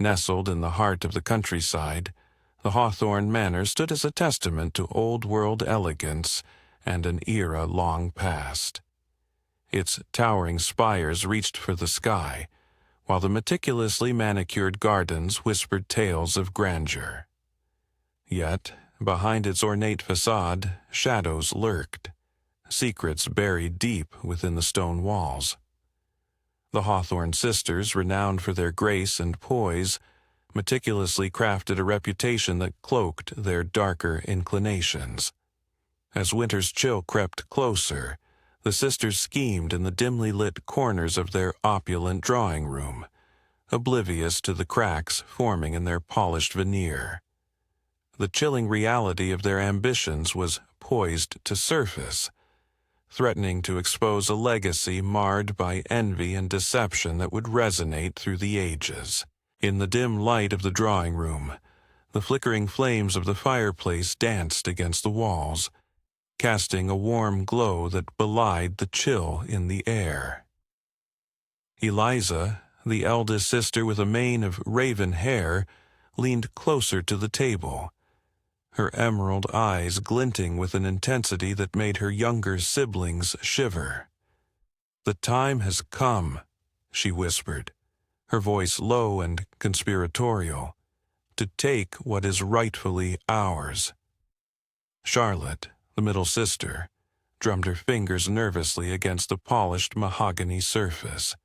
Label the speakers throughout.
Speaker 1: Nestled in the heart of the countryside, the Hawthorne Manor stood as a testament to old-world elegance and an era long past. Its towering spires reached for the sky, while the meticulously manicured gardens whispered tales of grandeur. Yet, behind its ornate façade, shadows lurked, secrets buried deep within the stone walls. The Hawthorne sisters, renowned for their grace and poise, meticulously crafted a reputation that cloaked their darker inclinations. As winter's chill crept closer, the sisters schemed in the dimly lit corners of their opulent drawing room, oblivious to the cracks forming in their polished veneer. The chilling reality of their ambitions was poised to surface, threatening to expose a legacy marred by envy and deception that would resonate through the ages. In the dim light of the drawing room, the flickering flames of the fireplace danced against the walls, casting a warm glow that belied the chill in the air. Eliza, the eldest sister with a mane of raven hair, leaned closer to the table, her emerald eyes glinting with an intensity that made her younger siblings shiver. "The time has come," she whispered, her voice low and conspiratorial, "to take what is rightfully ours." Charlotte, the middle sister, drummed her fingers nervously against the polished mahogany surface.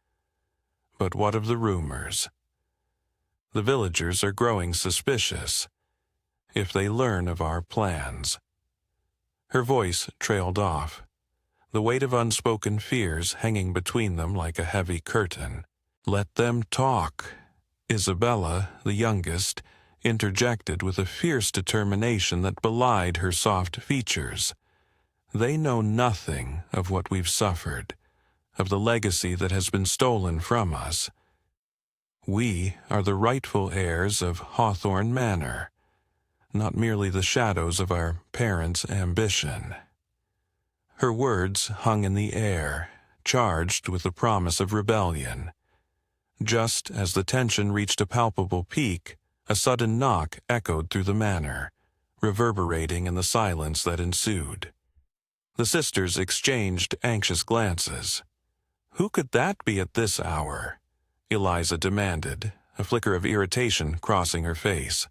Speaker 1: "But what of the rumors? The villagers are growing suspicious. If they learn of our plans—" Her voice trailed off, the weight of unspoken fears hanging between them like a heavy curtain. "Let them talk," Isabella, the youngest, interjected with a fierce determination that belied her soft features. "They know nothing of what we've suffered, of the legacy that has been stolen from us. We are the rightful heirs of Hawthorne Manor, not merely the shadows of our parents' ambition." Her words hung in the air, charged with the promise of rebellion. Just as the tension reached a palpable peak, a sudden knock echoed through the manor, reverberating in the silence that ensued. The sisters exchanged anxious glances. "Who could that be at this hour?" Eliza demanded, a flicker of irritation crossing her face.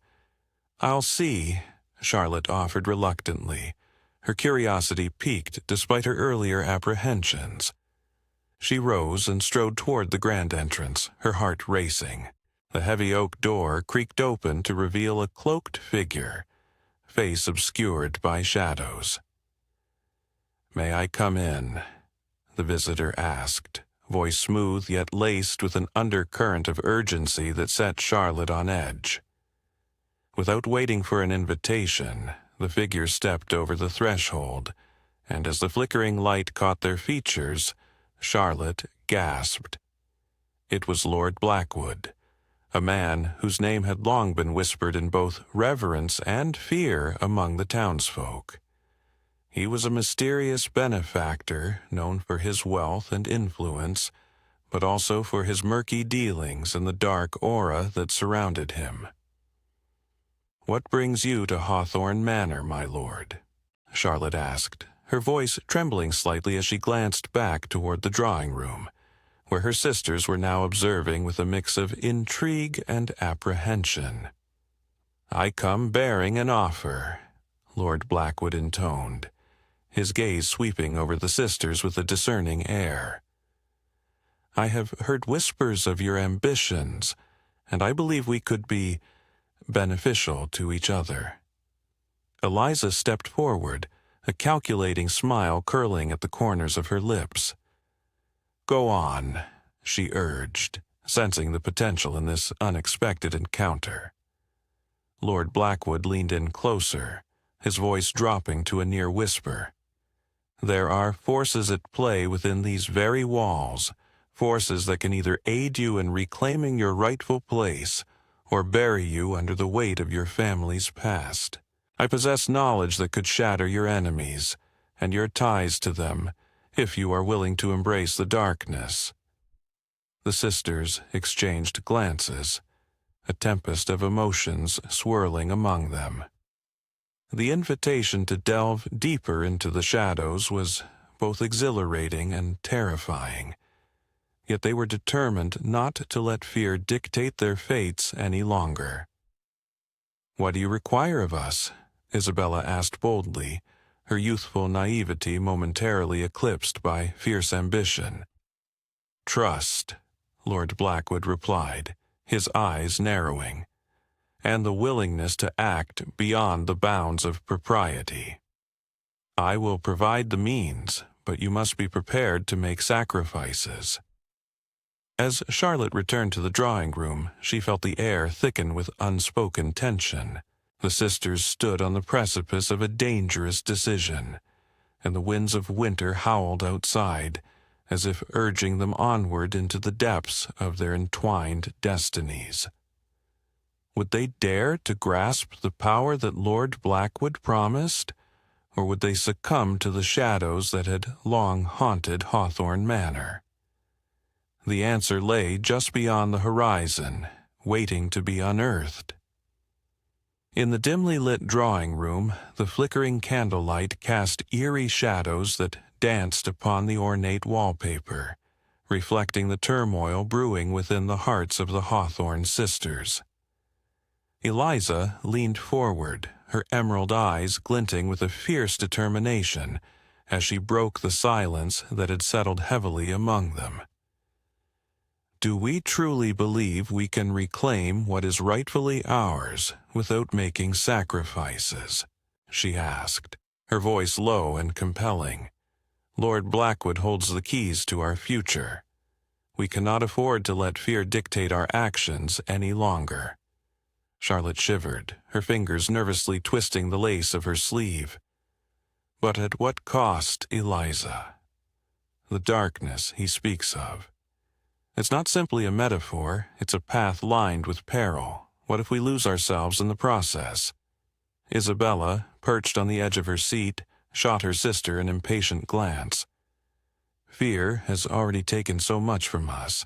Speaker 1: "I'll see," Charlotte offered reluctantly, her curiosity piqued despite her earlier apprehensions. She rose and strode toward the grand entrance, her heart racing. The heavy oak door creaked open to reveal a cloaked figure, face obscured by shadows. "May I come in?" the visitor asked, voice smooth yet laced with an undercurrent of urgency that set Charlotte on edge. Without waiting for an invitation, the figure stepped over the threshold, and as the flickering light caught their features, Charlotte gasped. It was Lord Blackwood, a man whose name had long been whispered in both reverence and fear among the townsfolk. He was a mysterious benefactor known for his wealth and influence, but also for his murky dealings and the dark aura that surrounded him. "What brings you to Hawthorne Manor, my lord?" Charlotte asked, her voice trembling slightly as she glanced back toward the drawing room, where her sisters were now observing with a mix of intrigue and apprehension. "I come bearing an offer," Lord Blackwood intoned, his gaze sweeping over the sisters with a discerning air. "I have heard whispers of your ambitions, and I believe we could be beneficial to each other." Eliza stepped forward, a calculating smile curling at the corners of her lips. "Go on," she urged, sensing the potential in this unexpected encounter. Lord Blackwood leaned in closer, his voice dropping to a near whisper. "There are forces at play within these very walls, forces that can either aid you in reclaiming your rightful place or bury you under the weight of your family's past. I possess knowledge that could shatter your enemies and your ties to them if you are willing to embrace the darkness." The sisters exchanged glances, a tempest of emotions swirling among them. The invitation to delve deeper into the shadows was both exhilarating and terrifying, yet they were determined not to let fear dictate their fates any longer. "What do you require of us?" Isabella asked boldly, her youthful naivety momentarily eclipsed by fierce ambition. "Trust," Lord Blackwood replied, his eyes narrowing, "and the willingness to act beyond the bounds of propriety. I will provide the means, but you must be prepared to make sacrifices." As Charlotte returned to the drawing room, she felt the air thicken with unspoken tension. The sisters stood on the precipice of a dangerous decision, and the winds of winter howled outside, as if urging them onward into the depths of their entwined destinies. Would they dare to grasp the power that Lord Blackwood promised, or would they succumb to the shadows that had long haunted Hawthorne Manor? The answer lay just beyond the horizon, waiting to be unearthed. In the dimly lit drawing room, the flickering candlelight cast eerie shadows that danced upon the ornate wallpaper, reflecting the turmoil brewing within the hearts of the Hawthorne sisters. Eliza leaned forward, her emerald eyes glinting with a fierce determination as she broke the silence that had settled heavily among them. "Do we truly believe we can reclaim what is rightfully ours without making sacrifices?" she asked, her voice low and compelling. "Lord Blackwood holds the keys to our future. We cannot afford to let fear dictate our actions any longer." Charlotte shivered, her fingers nervously twisting the lace of her sleeve. "But at what cost, Eliza? The darkness he speaks of. It's not simply a metaphor, it's a path lined with peril. What if we lose ourselves in the process?" Isabella, perched on the edge of her seat, shot her sister an impatient glance. "Fear has already taken so much from us.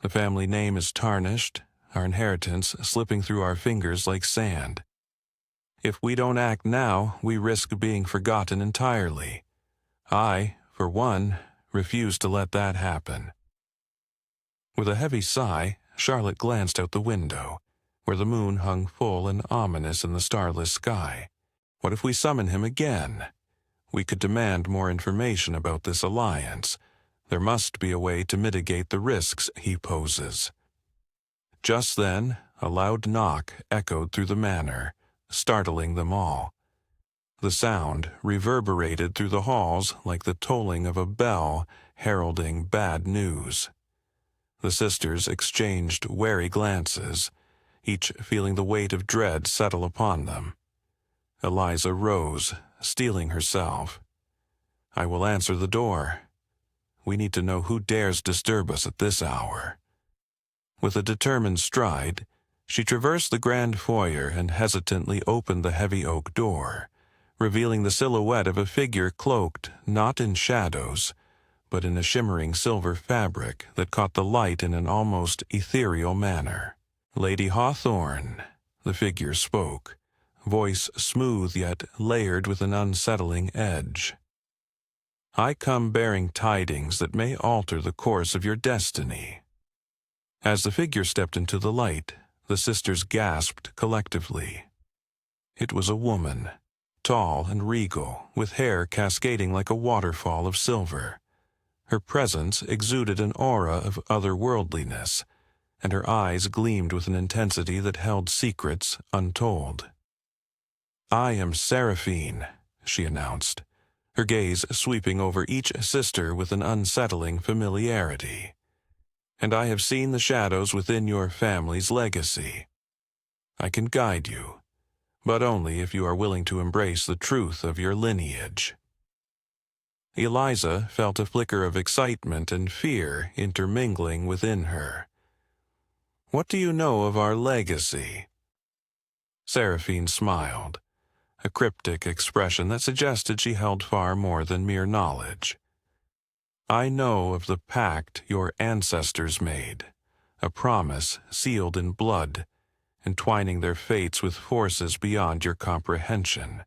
Speaker 1: The family name is tarnished, our inheritance slipping through our fingers like sand. If we don't act now, we risk being forgotten entirely. I, for one, refuse to let that happen." With a heavy sigh, Charlotte glanced out the window, where the moon hung full and ominous in the starless sky. What if we summon him again? We could demand more information about this alliance. There must be a way to mitigate the risks he poses. Just then, a loud knock echoed through the manor, startling them all. The sound reverberated through the halls like the tolling of a bell heralding bad news. The sisters exchanged wary glances, each feeling the weight of dread settle upon them. Eliza rose, steeling herself. "I will answer the door. We need to know who dares disturb us at this hour." With a determined stride, she traversed the grand foyer and hesitantly opened the heavy oak door, revealing the silhouette of a figure cloaked not in shadows, but in a shimmering silver fabric that caught the light in an almost ethereal manner. "Lady Hawthorne," the figure spoke, voice smooth yet layered with an unsettling edge. "I come bearing tidings that may alter the course of your destiny." As the figure stepped into the light, the sisters gasped collectively. It was a woman, tall and regal, with hair cascading like a waterfall of silver. Her presence exuded an aura of otherworldliness, and her eyes gleamed with an intensity that held secrets untold. "I am Seraphine," she announced, her gaze sweeping over each sister with an unsettling familiarity. "And I have seen the shadows within your family's legacy. I can guide you, but only if you are willing to embrace the truth of your lineage." Eliza felt a flicker of excitement and fear intermingling within her. "What do you know of our legacy?" Seraphine smiled, a cryptic expression that suggested she held far more than mere knowledge. "I know of the pact your ancestors made, a promise sealed in blood, entwining their fates with forces beyond your comprehension.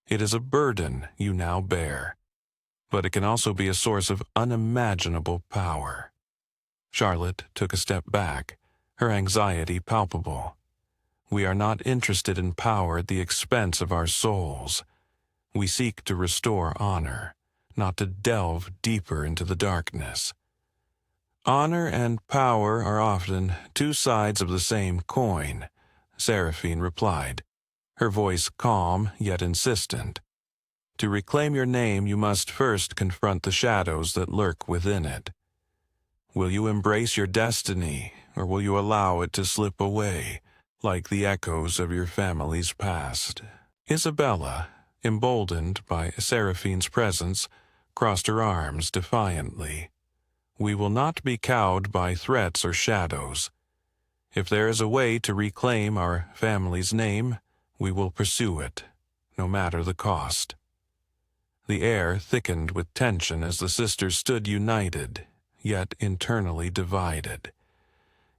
Speaker 1: It is a burden you now bear, but it can also be a source of unimaginable power. Charlotte took a step back, her anxiety palpable. We are not interested in power at the expense of our souls. We seek to restore honor, not to delve deeper into the darkness. Honor and power are often two sides of the same coin, Seraphine replied, her voice calm yet insistent. To reclaim your name, you must first confront the shadows that lurk within it. Will you embrace your destiny, or will you allow it to slip away, like the echoes of your family's past? Isabella, emboldened by Seraphine's presence, crossed her arms defiantly. We will not be cowed by threats or shadows. If there is a way to reclaim our family's name, we will pursue it, no matter the cost. The air thickened with tension as the sisters stood united, yet internally divided.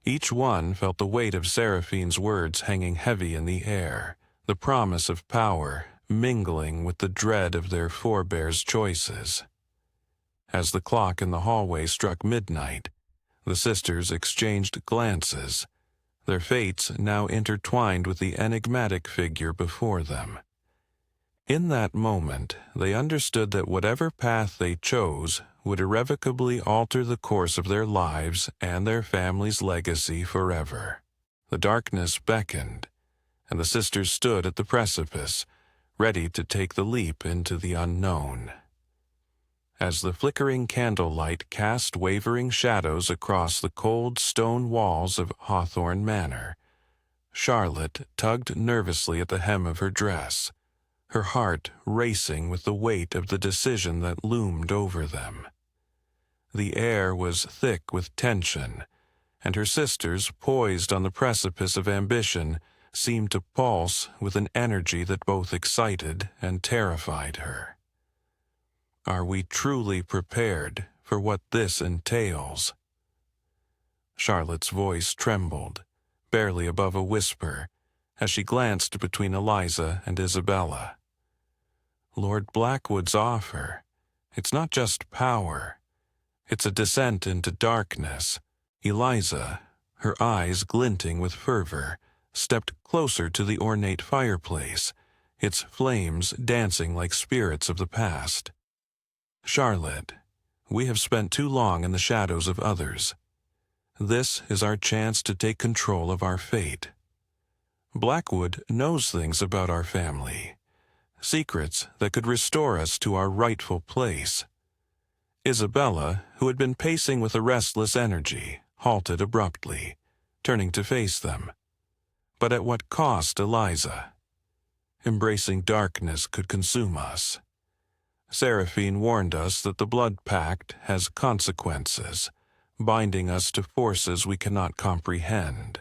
Speaker 1: Each one felt the weight of Seraphine's words hanging heavy in the air, the promise of power mingling with the dread of their forebears' choices. As the clock in the hallway struck midnight, the sisters exchanged glances, their fates now intertwined with the enigmatic figure before them. In that moment, they understood that whatever path they chose would irrevocably alter the course of their lives and their family's legacy forever. The darkness beckoned, and the sisters stood at the precipice, ready to take the leap into the unknown. As the flickering candlelight cast wavering shadows across the cold stone walls of Hawthorne Manor, Charlotte tugged nervously at the hem of her dress, her heart racing with the weight of the decision that loomed over them. The air was thick with tension, and her sisters, poised on the precipice of ambition, seemed to pulse with an energy that both excited and terrified her. Are we truly prepared for what this entails? Charlotte's voice trembled, barely above a whisper, as she glanced between Eliza and Isabella. Lord Blackwood's offer, it's not just power. It's a descent into darkness. Eliza, her eyes glinting with fervor, stepped closer to the ornate fireplace, its flames dancing like spirits of the past. Charlotte, we have spent too long in the shadows of others. This is our chance to take control of our fate. Blackwood knows things about our family, secrets that could restore us to our rightful place. Isabella, who had been pacing with a restless energy, halted abruptly, turning to face them. But at what cost, Eliza? Embracing darkness could consume us. Seraphine warned us that the blood pact has consequences, binding us to forces we cannot comprehend.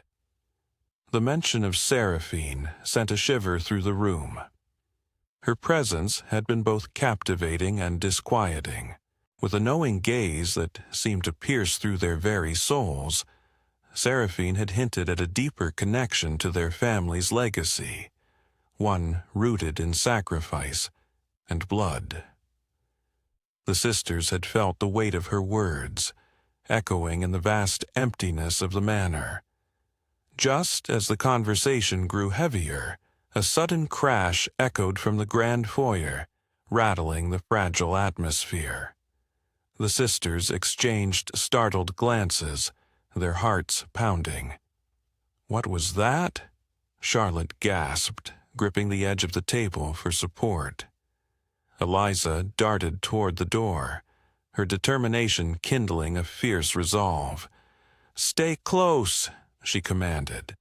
Speaker 1: The mention of Seraphine sent a shiver through the room. Her presence had been both captivating and disquieting. With a knowing gaze that seemed to pierce through their very souls, Seraphine had hinted at a deeper connection to their family's legacy, one rooted in sacrifice and blood. The sisters had felt the weight of her words, echoing in the vast emptiness of the manor. Just as the conversation grew heavier, a sudden crash echoed from the grand foyer, rattling the fragile atmosphere. The sisters exchanged startled glances, their hearts pounding. What was that? Charlotte gasped, gripping the edge of the table for support. Eliza darted toward the door, her determination kindling a fierce resolve. "Stay close," she commanded,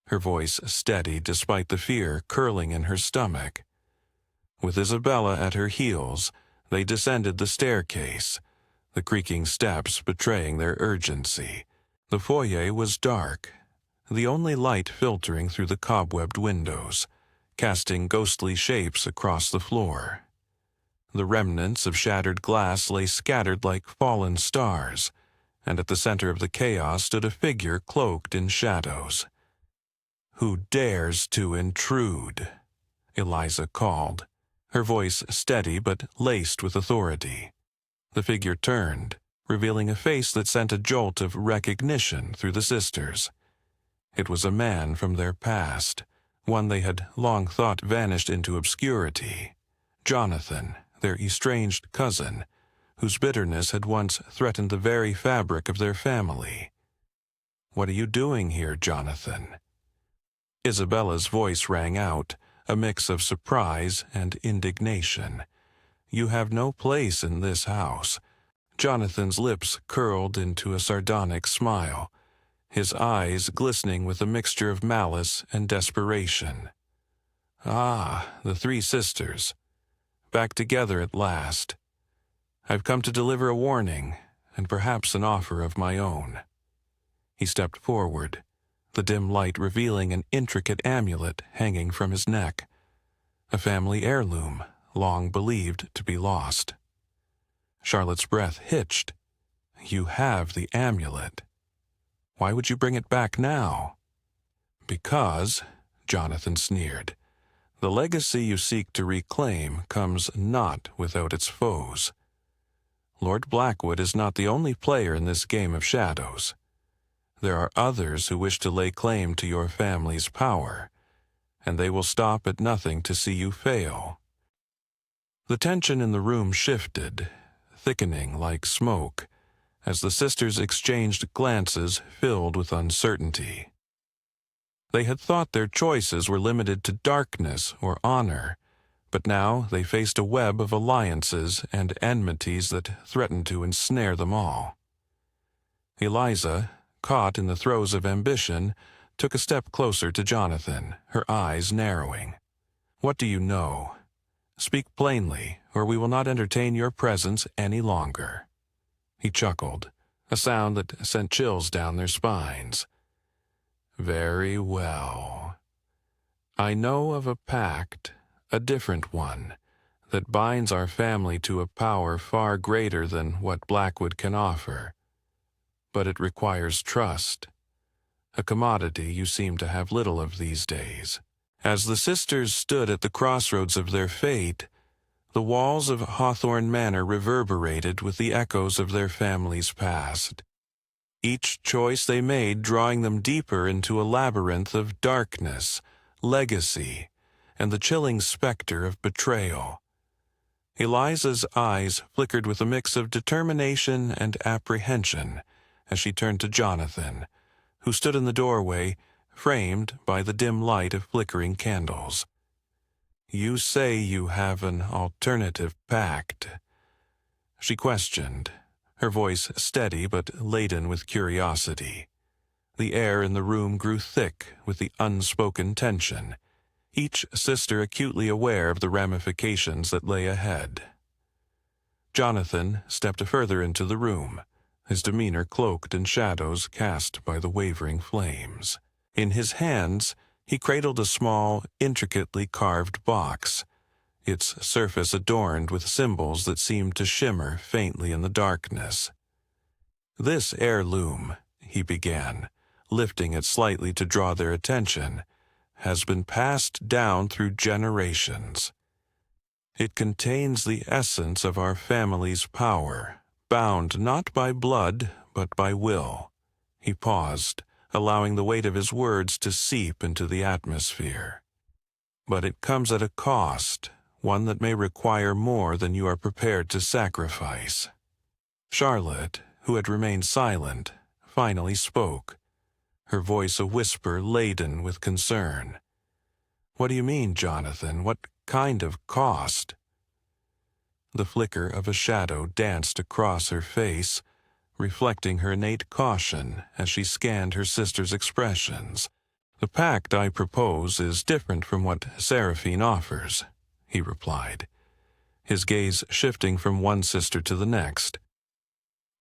Speaker 1: her voice steady despite the fear curling in her stomach. With Isabella at her heels, they descended the staircase, the creaking steps betraying their urgency. The foyer was dark, the only light filtering through the cobwebbed windows, casting ghostly shapes across the floor. The remnants of shattered glass lay scattered like fallen stars, and at the center of the chaos stood a figure cloaked in shadows. "Who dares to intrude?" Eliza called, her voice steady but laced with authority. The figure turned, revealing a face that sent a jolt of recognition through the sisters. It was a man from their past, one they had long thought vanished into obscurity. Jonathan, their estranged cousin, whose bitterness had once threatened the very fabric of their family. "What are you doing here, Jonathan?" Isabella's voice rang out, a mix of surprise and indignation. "You have no place in this house." Jonathan's lips curled into a sardonic smile, his eyes glistening with a mixture of malice and desperation. "Ah, the three sisters. Back together at last. I've come to deliver a warning, and perhaps an offer of my own." He stepped forward, the dim light revealing an intricate amulet hanging from his neck, a family heirloom long believed to be lost. Charlotte's breath hitched. "You have the amulet. Why would you bring it back now?" "Because," Jonathan sneered, "the legacy you seek to reclaim comes not without its foes. Lord Blackwood is not the only player in this game of shadows. There are others who wish to lay claim to your family's power, and they will stop at nothing to see you fail." The tension in the room shifted, thickening like smoke, as the sisters exchanged glances filled with uncertainty. They had thought their choices were limited to darkness or honor, but now they faced a web of alliances and enmities that threatened to ensnare them all. Eliza, caught in the throes of ambition, took a step closer to Jonathan, her eyes narrowing. "What do you know? Speak plainly, or we will not entertain your presence any longer." He chuckled, a sound that sent chills down their spines. "Very well. I know of a pact, a different one, that binds our family to a power far greater than what Blackwood can offer. But it requires trust, a commodity you seem to have little of these days." As the sisters stood at the crossroads of their fate, the walls of Hawthorne Manor reverberated with the echoes of their family's past, each choice they made drawing them deeper into a labyrinth of darkness, legacy, and the chilling specter of betrayal. Eliza's eyes flickered with a mix of determination and apprehension as she turned to Jonathan, who stood in the doorway, framed by the dim light of flickering candles. "You say you have an alternative pact?" she questioned, her voice steady but laden with curiosity. The air in the room grew thick with the unspoken tension, each sister acutely aware of the ramifications that lay ahead. Jonathan stepped further into the room, his demeanor cloaked in shadows cast by the wavering flames. In his hands, he cradled a small, intricately carved box, its surface adorned with symbols that seemed to shimmer faintly in the darkness. "This heirloom," he began, lifting it slightly to draw their attention, "has been passed down through generations. It contains the essence of our family's power, bound not by blood, but by will." He paused, allowing the weight of his words to seep into the atmosphere. "But it comes at a cost, one that may require more than you are prepared to sacrifice." Charlotte, who had remained silent, finally spoke, her voice a whisper laden with concern. "What do you mean, Jonathan? What kind of cost?" The flicker of a shadow danced across her face, reflecting her innate caution as she scanned her sister's expressions. "The pact I propose is different from what Seraphine offers," he replied, his gaze shifting from one sister to the next.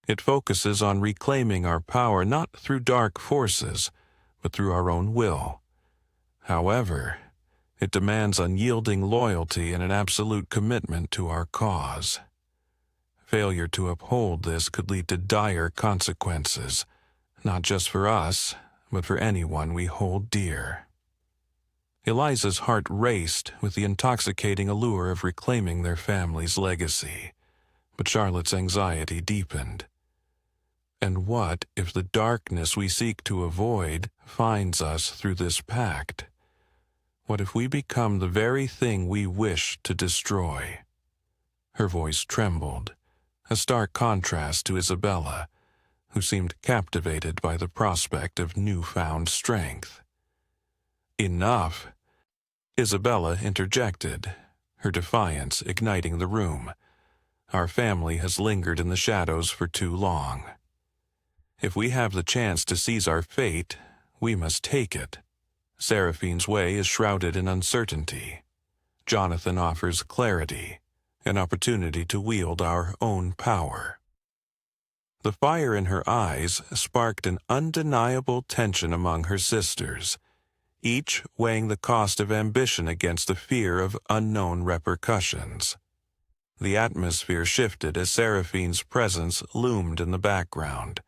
Speaker 1: "It focuses on reclaiming our power not through dark forces, but through our own will. However, it demands unyielding loyalty and an absolute commitment to our cause. Failure to uphold this could lead to dire consequences, not just for us, but for anyone we hold dear. Eliza's heart raced with the intoxicating allure of reclaiming their family's legacy, but Charlotte's anxiety deepened. And what if the darkness we seek to avoid finds us through this pact? What if we become the very thing we wish to destroy? Her voice trembled, a stark contrast to Isabella, who seemed captivated by the prospect of newfound strength. "Enough!" Isabella interjected, her defiance igniting the room. "Our family has lingered in the shadows for too long. If we have the chance to seize our fate, we must take it. Seraphine's way is shrouded in uncertainty. Jonathan offers clarity, an opportunity to wield our own power." The fire in her eyes sparked an undeniable tension among her sisters, each weighing the cost of ambition against the fear of unknown repercussions. The atmosphere shifted as Seraphine's presence loomed in the background,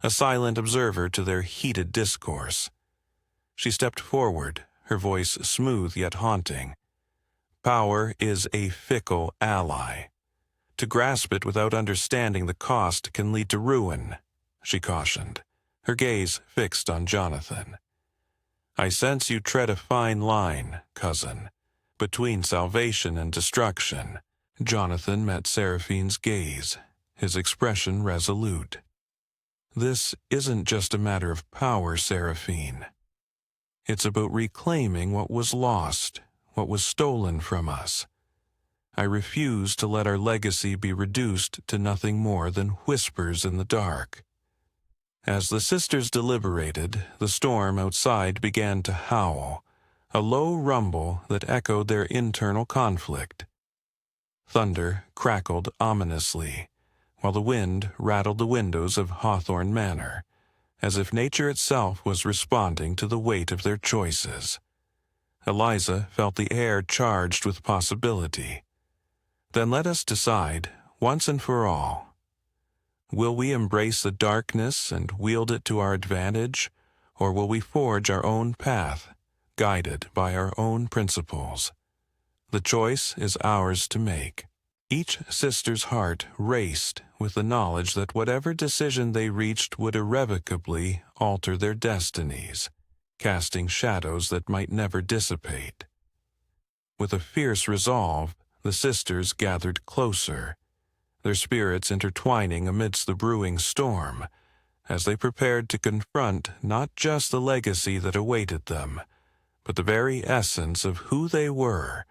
Speaker 1: a silent observer to their heated discourse. She stepped forward, her voice smooth yet haunting. "Power is a fickle ally. To grasp it without understanding the cost can lead to ruin," she cautioned, her gaze fixed on Jonathan. "I sense you tread a fine line, cousin, between salvation and destruction." Jonathan met Seraphine's gaze, his expression resolute. "This isn't just a matter of power, Seraphine. It's about reclaiming what was lost, what was stolen from us. I refuse to let our legacy be reduced to nothing more than whispers in the dark." As the sisters deliberated, the storm outside began to howl, a low rumble that echoed their internal conflict. Thunder crackled ominously, while the wind rattled the windows of Hawthorne Manor, as if nature itself was responding to the weight of their choices. Eliza felt the air charged with possibility. "Then let us decide, once and for all. Will we embrace the darkness and wield it to our advantage, or will we forge our own path, guided by our own principles? The choice is ours to make." Each sister's heart raced with the knowledge that whatever decision they reached would irrevocably alter their destinies, casting shadows that might never dissipate. With a fierce resolve, the sisters gathered closer, their spirits intertwining amidst the brewing storm, as they prepared to confront not just the legacy that awaited them, but the very essence of who they were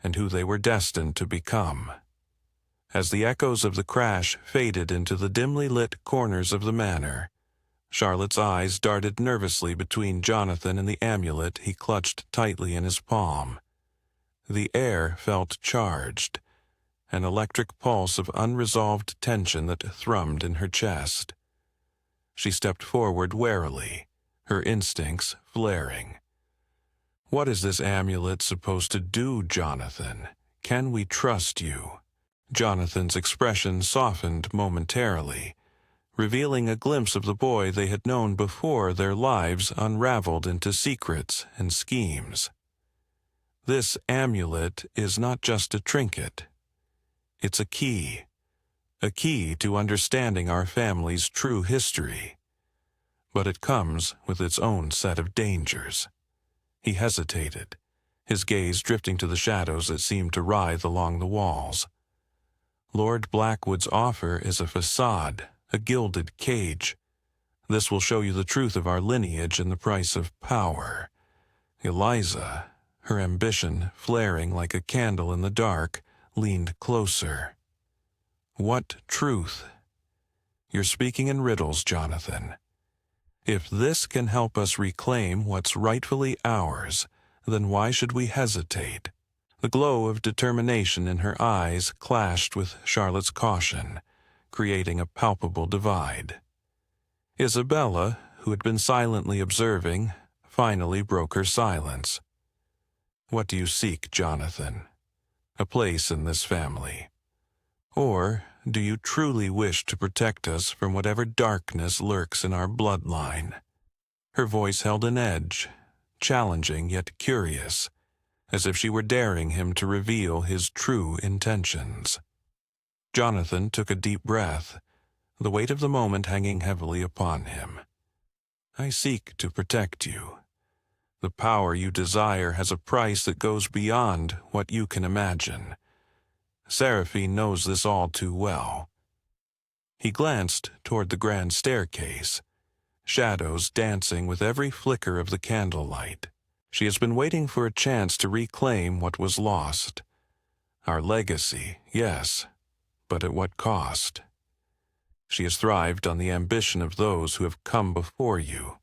Speaker 1: and who they were destined to become. As the echoes of the crash faded into the dimly lit corners of the manor, Charlotte's eyes darted nervously between Jonathan and the amulet he clutched tightly in his palm. The air felt charged, an electric pulse of unresolved tension that thrummed in her chest. She stepped forward warily, her instincts flaring. "What is this amulet supposed to do, Jonathan? Can we trust you?" Jonathan's expression softened momentarily, revealing a glimpse of the boy they had known before their lives unraveled into secrets and schemes. "This amulet is not just a trinket. It's a key to understanding our family's true history. But it comes with its own set of dangers." He hesitated, his gaze drifting to the shadows that seemed to writhe along the walls. "Lord Blackwood's offer is a façade, a gilded cage. This will show you the truth of our lineage and the price of power." Eliza, her ambition flaring like a candle in the dark, leaned closer. "What truth?" "You're speaking in riddles, Jonathan. If this can help us reclaim what's rightfully ours, then why should we hesitate?" The glow of determination in her eyes clashed with Charlotte's caution, creating a palpable divide. Isabella, who had been silently observing, finally broke her silence. "What do you seek, Jonathan? A place in this family? Or do you truly wish to protect us from whatever darkness lurks in our bloodline? Her voice held an edge, challenging yet curious, as if she were daring him to reveal his true intentions. Jonathan took a deep breath, the weight of the moment hanging heavily upon him. I seek to protect you. The power you desire has a price that goes beyond what you can imagine. Seraphine knows this all too well. He glanced toward the grand staircase, shadows dancing with every flicker of the candlelight. She has been waiting for a chance to reclaim what was lost. Our legacy, yes, but at what cost? She has thrived on the ambition of those who have come before you.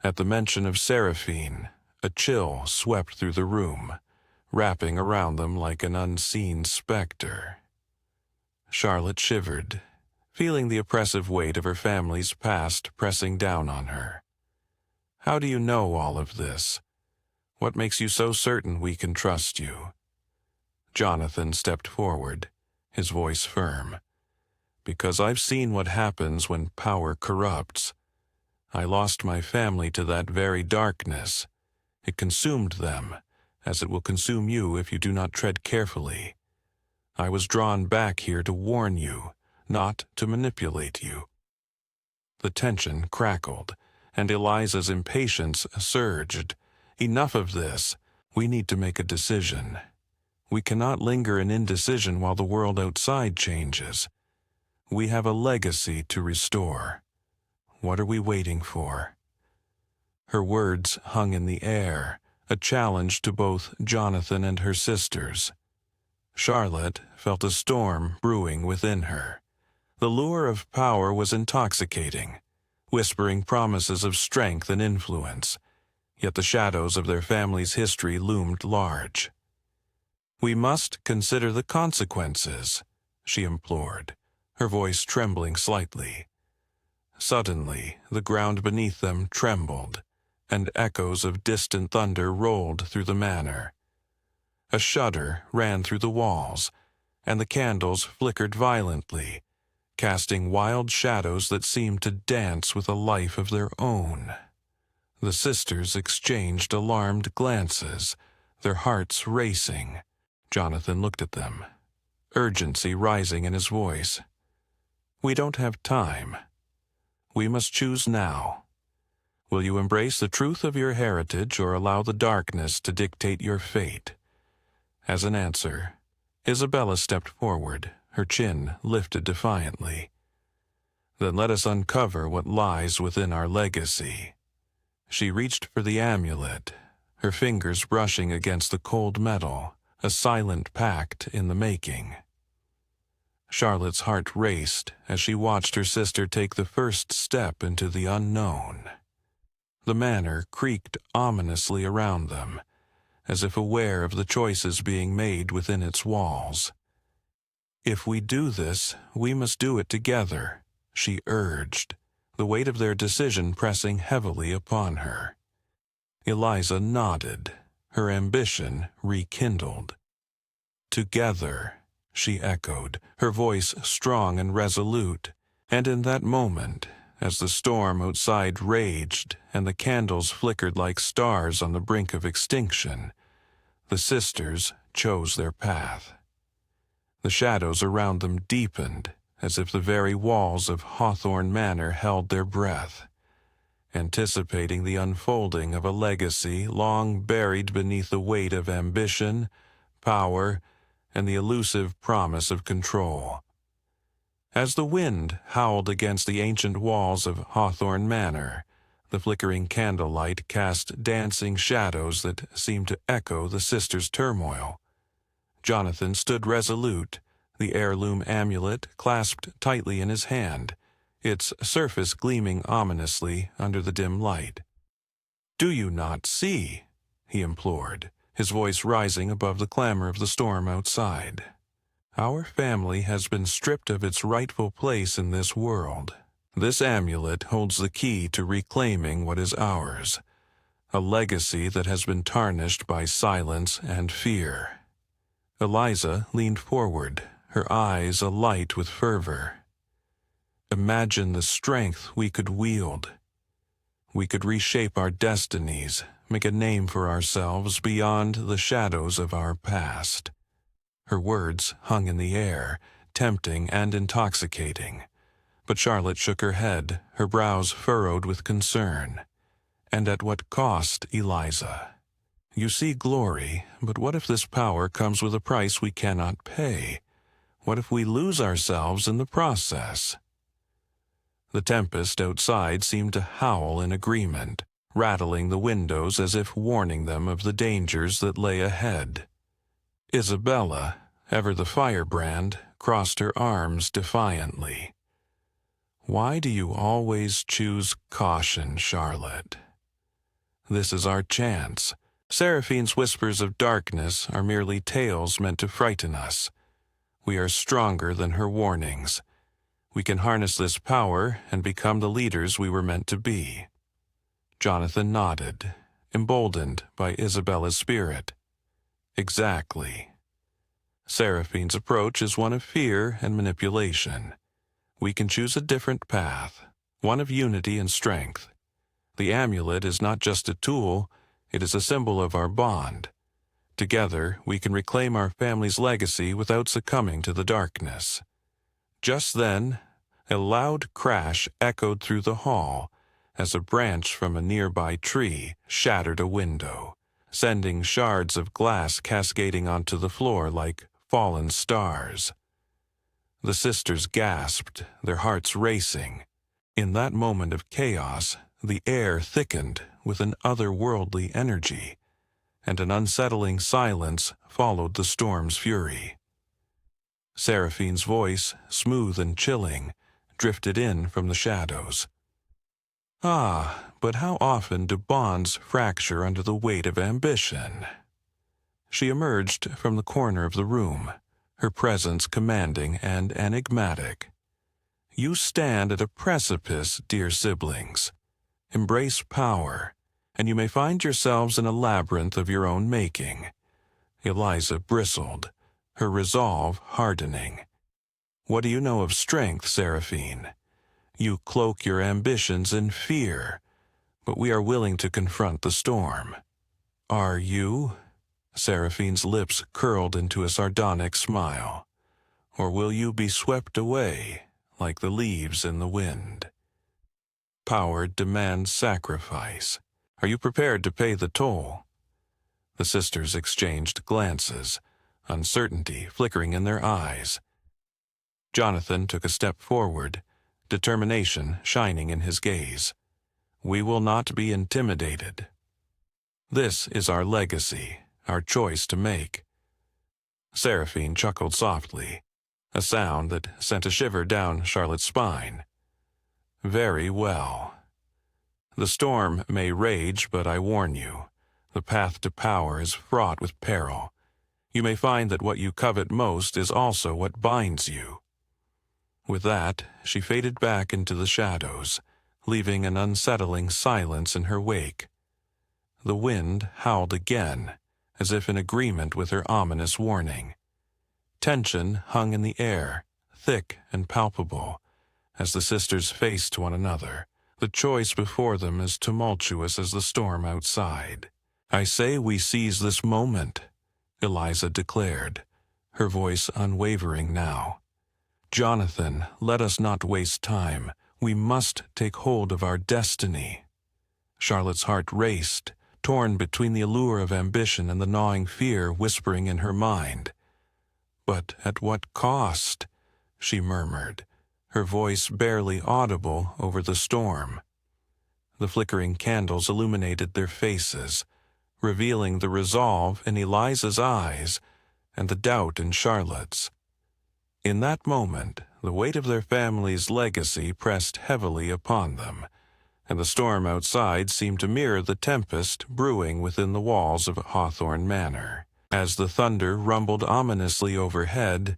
Speaker 1: At the mention of Seraphine, a chill swept through the room, wrapping around them like an unseen specter. Charlotte shivered, feeling the oppressive weight of her family's past pressing down on her. How do you know all of this? What makes you so certain we can trust you? Jonathan stepped forward, his voice firm. Because I've seen what happens when power corrupts. I lost my family to that very darkness. It consumed them, as it will consume you if you do not tread carefully. I was drawn back here to warn you, not to manipulate you. The tension crackled, and Eliza's impatience surged. Enough of this. We need to make a decision. We cannot linger in indecision while the world outside changes. We have a legacy to restore. What are we waiting for? Her words hung in the air, a challenge to both Jonathan and her sisters. Charlotte felt a storm brewing within her. The lure of power was intoxicating, whispering promises of strength and influence, yet the shadows of their family's history loomed large. We must consider the consequences, she implored, her voice trembling slightly. Suddenly, the ground beneath them trembled, and echoes of distant thunder rolled through the manor. A shudder ran through the walls, and the candles flickered violently, casting wild shadows that seemed to dance with a life of their own. The sisters exchanged alarmed glances, their hearts racing. Jonathan looked at them, urgency rising in his voice. We don't have time. We must choose now. Will you embrace the truth of your heritage or allow the darkness to dictate your fate? As an answer, Isabella stepped forward, her chin lifted defiantly. Then let us uncover what lies within our legacy. She reached for the amulet, her fingers brushing against the cold metal, a silent pact in the making. Charlotte's heart raced as she watched her sister take the first step into the unknown. The manor creaked ominously around them, as if aware of the choices being made within its walls. If we do this, we must do it together, she urged, the weight of their decision pressing heavily upon her. Eliza nodded, her ambition rekindled. Together, she echoed, her voice strong and resolute, and in that moment, as the storm outside raged and the candles flickered like stars on the brink of extinction, the sisters chose their path. The shadows around them deepened, as if the very walls of Hawthorne Manor held their breath, anticipating the unfolding of a legacy long buried beneath the weight of ambition, power, and the elusive promise of control. As the wind howled against the ancient walls of Hawthorne Manor, the flickering candlelight cast dancing shadows that seemed to echo the sisters' turmoil. Jonathan stood resolute, the heirloom amulet clasped tightly in his hand, its surface gleaming ominously under the dim light. "Do you not see?" he implored, his voice rising above the clamor of the storm outside. "Our family has been stripped of its rightful place in this world. This amulet holds the key to reclaiming what is ours, a legacy that has been tarnished by silence and fear." Eliza leaned forward, her eyes alight with fervor. Imagine the strength we could wield. We could reshape our destinies, make a name for ourselves beyond the shadows of our past. Her words hung in the air, tempting and intoxicating. But Charlotte shook her head, her brows furrowed with concern. And at what cost, Eliza? You see glory, but what if this power comes with a price we cannot pay? What if we lose ourselves in the process? The tempest outside seemed to howl in agreement, rattling the windows as if warning them of the dangers that lay ahead. Isabella, ever the firebrand, crossed her arms defiantly. Why do you always choose caution, Charlotte? This is our chance. Seraphine's whispers of darkness are merely tales meant to frighten us. We are stronger than her warnings. We can harness this power and become the leaders we were meant to be. Jonathan nodded, emboldened by Isabella's spirit. Exactly. Seraphine's approach is one of fear and manipulation. We can choose a different path, one of unity and strength. The amulet is not just a tool, it is a symbol of our bond. Together, we can reclaim our family's legacy without succumbing to the darkness. Just then, a loud crash echoed through the hall as a branch from a nearby tree shattered a window, sending shards of glass cascading onto the floor like fallen stars. The sisters gasped, their hearts racing. In that moment of chaos, the air thickened with an otherworldly energy, and an unsettling silence followed the storm's fury. Seraphine's voice, smooth and chilling, drifted in from the shadows. Ah, but how often do bonds fracture under the weight of ambition? She emerged from the corner of the room, her presence commanding and enigmatic. You stand at a precipice, dear siblings. Embrace power, and you may find yourselves in a labyrinth of your own making. Eliza bristled, her resolve hardening. What do you know of strength, Seraphine? You cloak your ambitions in fear, but we are willing to confront the storm. Are you? Seraphine's lips curled into a sardonic smile. Or will you be swept away, like the leaves in the wind? Power demands sacrifice. Are you prepared to pay the toll? The sisters exchanged glances, uncertainty flickering in their eyes. Jonathan took a step forward, determination shining in his gaze. We will not be intimidated. This is our legacy, our choice to make. Seraphine chuckled softly, a sound that sent a shiver down Charlotte's spine. Very well. The storm may rage, but I warn you, the path to power is fraught with peril. You may find that what you covet most is also what binds you. With that, she faded back into the shadows, leaving an unsettling silence in her wake. The wind howled again, as if in agreement with her ominous warning. Tension hung in the air, thick and palpable, as the sisters faced one another, the choice before them as tumultuous as the storm outside. I say we seize this moment, Eliza declared, her voice unwavering now. Jonathan, let us not waste time. We must take hold of our destiny. Charlotte's heart raced, torn between the allure of ambition and the gnawing fear whispering in her mind. But at what cost? She murmured, her voice barely audible over the storm. The flickering candles illuminated their faces, revealing the resolve in Eliza's eyes and the doubt in Charlotte's. In that moment, the weight of their family's legacy pressed heavily upon them, and the storm outside seemed to mirror the tempest brewing within the walls of Hawthorne Manor. As the thunder rumbled ominously overhead,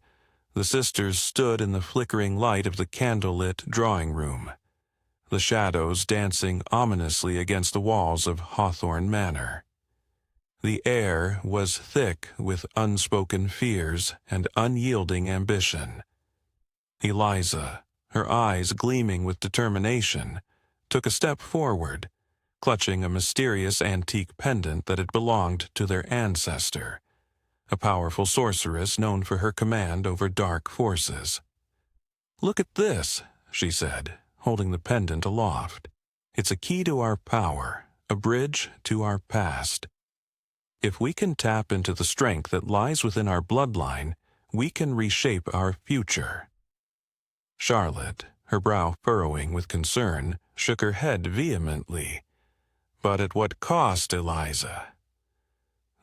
Speaker 1: the sisters stood in the flickering light of the candlelit drawing room, the shadows dancing ominously against the walls of Hawthorne Manor. The air was thick with unspoken fears and unyielding ambition. Eliza, her eyes gleaming with determination, took a step forward, clutching a mysterious antique pendant that had belonged to their ancestor, a powerful sorceress known for her command over dark forces. "Look at this," she said, holding the pendant aloft. "It's a key to our power, a bridge to our past. If we can tap into the strength that lies within our bloodline, we can reshape our future." Charlotte, her brow furrowing with concern, shook her head vehemently. "But at what cost, Eliza?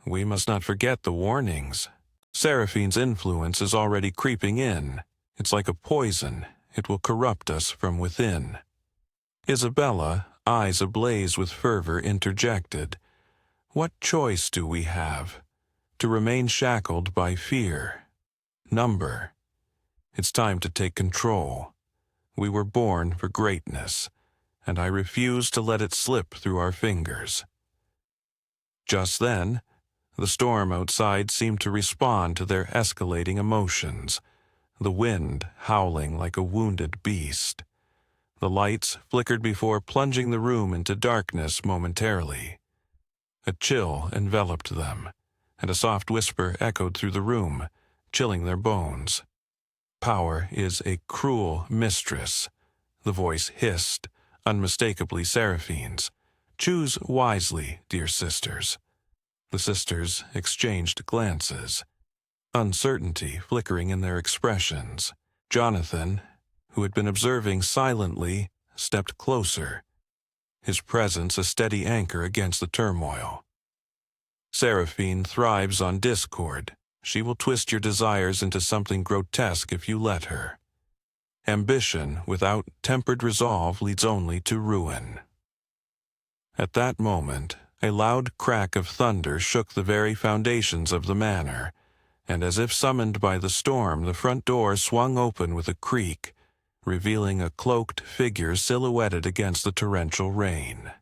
Speaker 1: We must not forget the warnings. Seraphine's influence is already creeping in. It's like a poison. It will corrupt us from within." Isabella, eyes ablaze with fervor, interjected, "What choice do we have? To remain shackled by fear, number. It's time to take control. We were born for greatness, and I refuse to let it slip through our fingers." Just then, the storm outside seemed to respond to their escalating emotions, the wind howling like a wounded beast. The lights flickered before plunging the room into darkness momentarily. A chill enveloped them, and a soft whisper echoed through the room, chilling their bones. "Power is a cruel mistress," the voice hissed, unmistakably Seraphine's. "Choose wisely, dear sisters." The sisters exchanged glances, uncertainty flickering in their expressions. Jonathan, who had been observing silently, stepped closer, his presence a steady anchor against the turmoil. "Seraphine thrives on discord. She will twist your desires into something grotesque if you let her. Ambition without tempered resolve leads only to ruin." At that moment, a loud crack of thunder shook the very foundations of the manor, and as if summoned by the storm, the front door swung open with a creak, revealing a cloaked figure silhouetted against the torrential rain.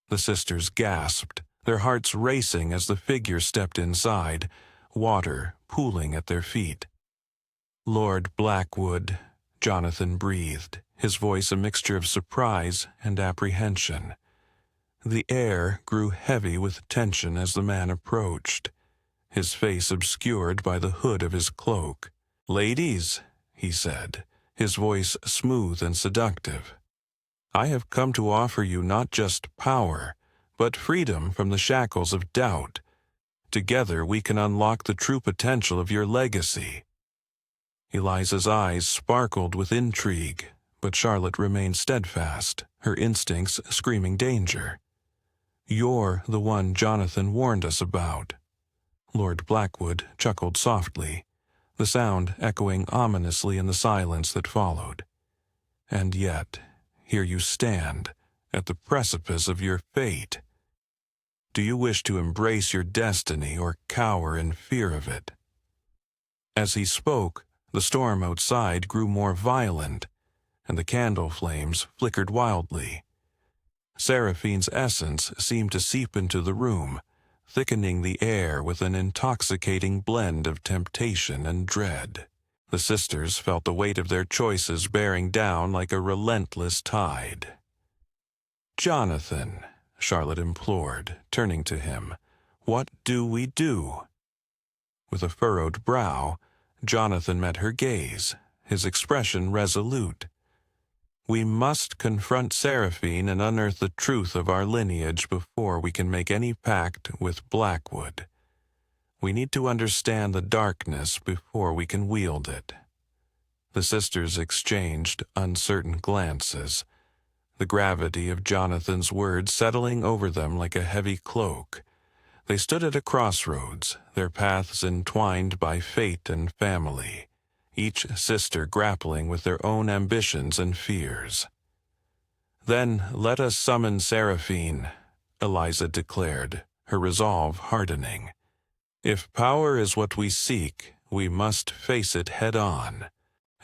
Speaker 1: The sisters gasped, their hearts racing as the figure stepped inside, water pooling at their feet. "Lord Blackwood," Jonathan breathed, his voice a mixture of surprise and apprehension. The air grew heavy with tension as the man approached, his face obscured by the hood of his cloak. "Ladies," he said, his voice smooth and seductive, "I have come to offer you not just power, but freedom from the shackles of doubt. Together we can unlock the true potential of your legacy." Eliza's eyes sparkled with intrigue, but Charlotte remained steadfast, her instincts screaming danger. "You're the one Jonathan warned us about." Lord Blackwood chuckled softly, the sound echoing ominously in the silence that followed. "And yet, here you stand, at the precipice of your fate. Do you wish to embrace your destiny or cower in fear of it?" As he spoke, the storm outside grew more violent, and the candle flames flickered wildly. Seraphine's essence seemed to seep into the room, thickening the air with an intoxicating blend of temptation and dread. The sisters felt the weight of their choices bearing down like a relentless tide. "Jonathan," Charlotte implored, turning to him, "what do we do?" With a furrowed brow, Jonathan met her gaze, his expression resolute. "We must confront Seraphine and unearth the truth of our lineage before we can make any pact with Blackwood. We need to understand the darkness before we can wield it." The sisters exchanged uncertain glances, the gravity of Jonathan's words settling over them like a heavy cloak. They stood at a crossroads, their paths entwined by fate and family, each sister grappling with their own ambitions and fears. "Then let us summon Seraphine," Eliza declared, her resolve hardening. "If power is what we seek, we must face it head-on."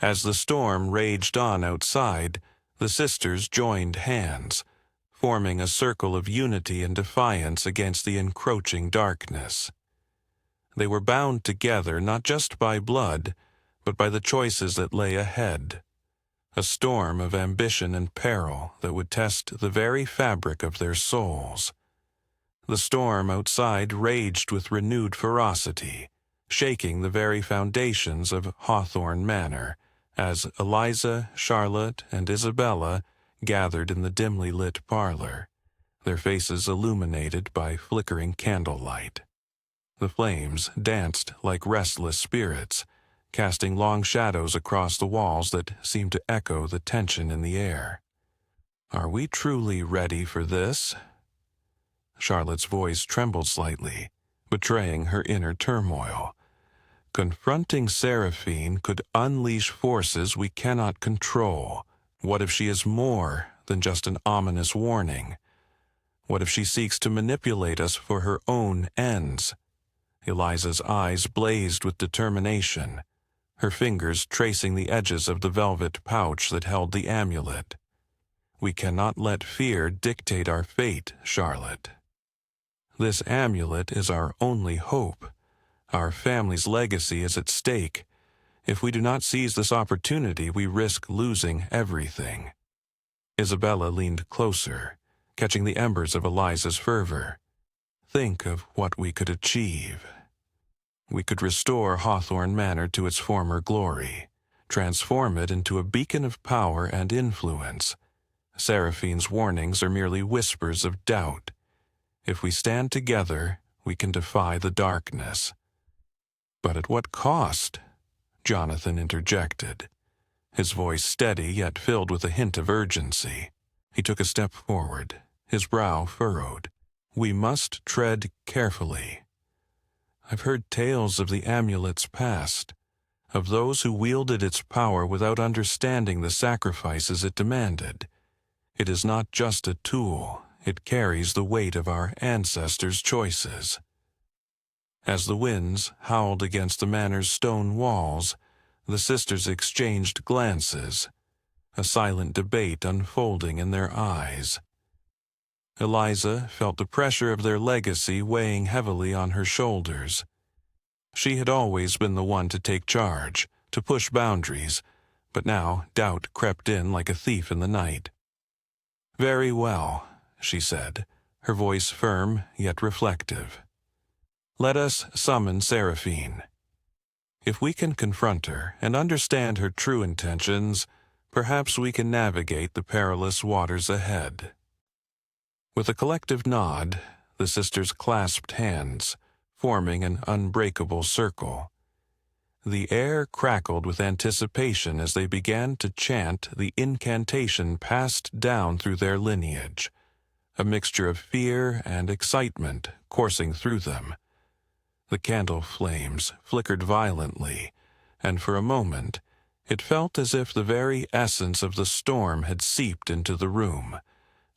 Speaker 1: As the storm raged on outside, the sisters joined hands, forming a circle of unity and defiance against the encroaching darkness. They were bound together not just by blood, but by the choices that lay ahead, a storm of ambition and peril that would test the very fabric of their souls. The storm outside raged with renewed ferocity, shaking the very foundations of Hawthorne Manor, as Eliza, Charlotte, and Isabella gathered in the dimly lit parlor, their faces illuminated by flickering candlelight. The flames danced like restless spirits, casting long shadows across the walls that seemed to echo the tension in the air. "Are we truly ready for this?" Charlotte's voice trembled slightly, betraying her inner turmoil. Confronting Seraphine could unleash forces we cannot control. What if she is more than just an ominous warning? What if she seeks to manipulate us for her own ends? Eliza's eyes blazed with determination, her fingers tracing the edges of the velvet pouch that held the amulet. "We cannot let fear dictate our fate, Charlotte. This amulet is our only hope. Our family's legacy is at stake. If we do not seize this opportunity, we risk losing everything." Isabella leaned closer, catching the embers of Eliza's fervor. "Think of what we could achieve. We could restore Hawthorne Manor to its former glory, transform it into a beacon of power and influence. Seraphine's warnings are merely whispers of doubt. If we stand together, we can defy the darkness." "But at what cost?" Jonathan interjected, his voice steady yet filled with a hint of urgency. He took a step forward, his brow furrowed. "We must tread carefully. I've heard tales of the amulet's past, of those who wielded its power without understanding the sacrifices it demanded. It is not just a tool, it carries the weight of our ancestors' choices." As the winds howled against the manor's stone walls, the sisters exchanged glances, a silent debate unfolding in their eyes. Eliza felt the pressure of their legacy weighing heavily on her shoulders. She had always been the one to take charge, to push boundaries, but now doubt crept in like a thief in the night. "Very well," she said, her voice firm yet reflective. "Let us summon Seraphine. If we can confront her and understand her true intentions, perhaps we can navigate the perilous waters ahead." With a collective nod, the sisters clasped hands, forming an unbreakable circle. The air crackled with anticipation as they began to chant the incantation passed down through their lineage, a mixture of fear and excitement coursing through them. The candle flames flickered violently, and for a moment it felt as if the very essence of the storm had seeped into the room,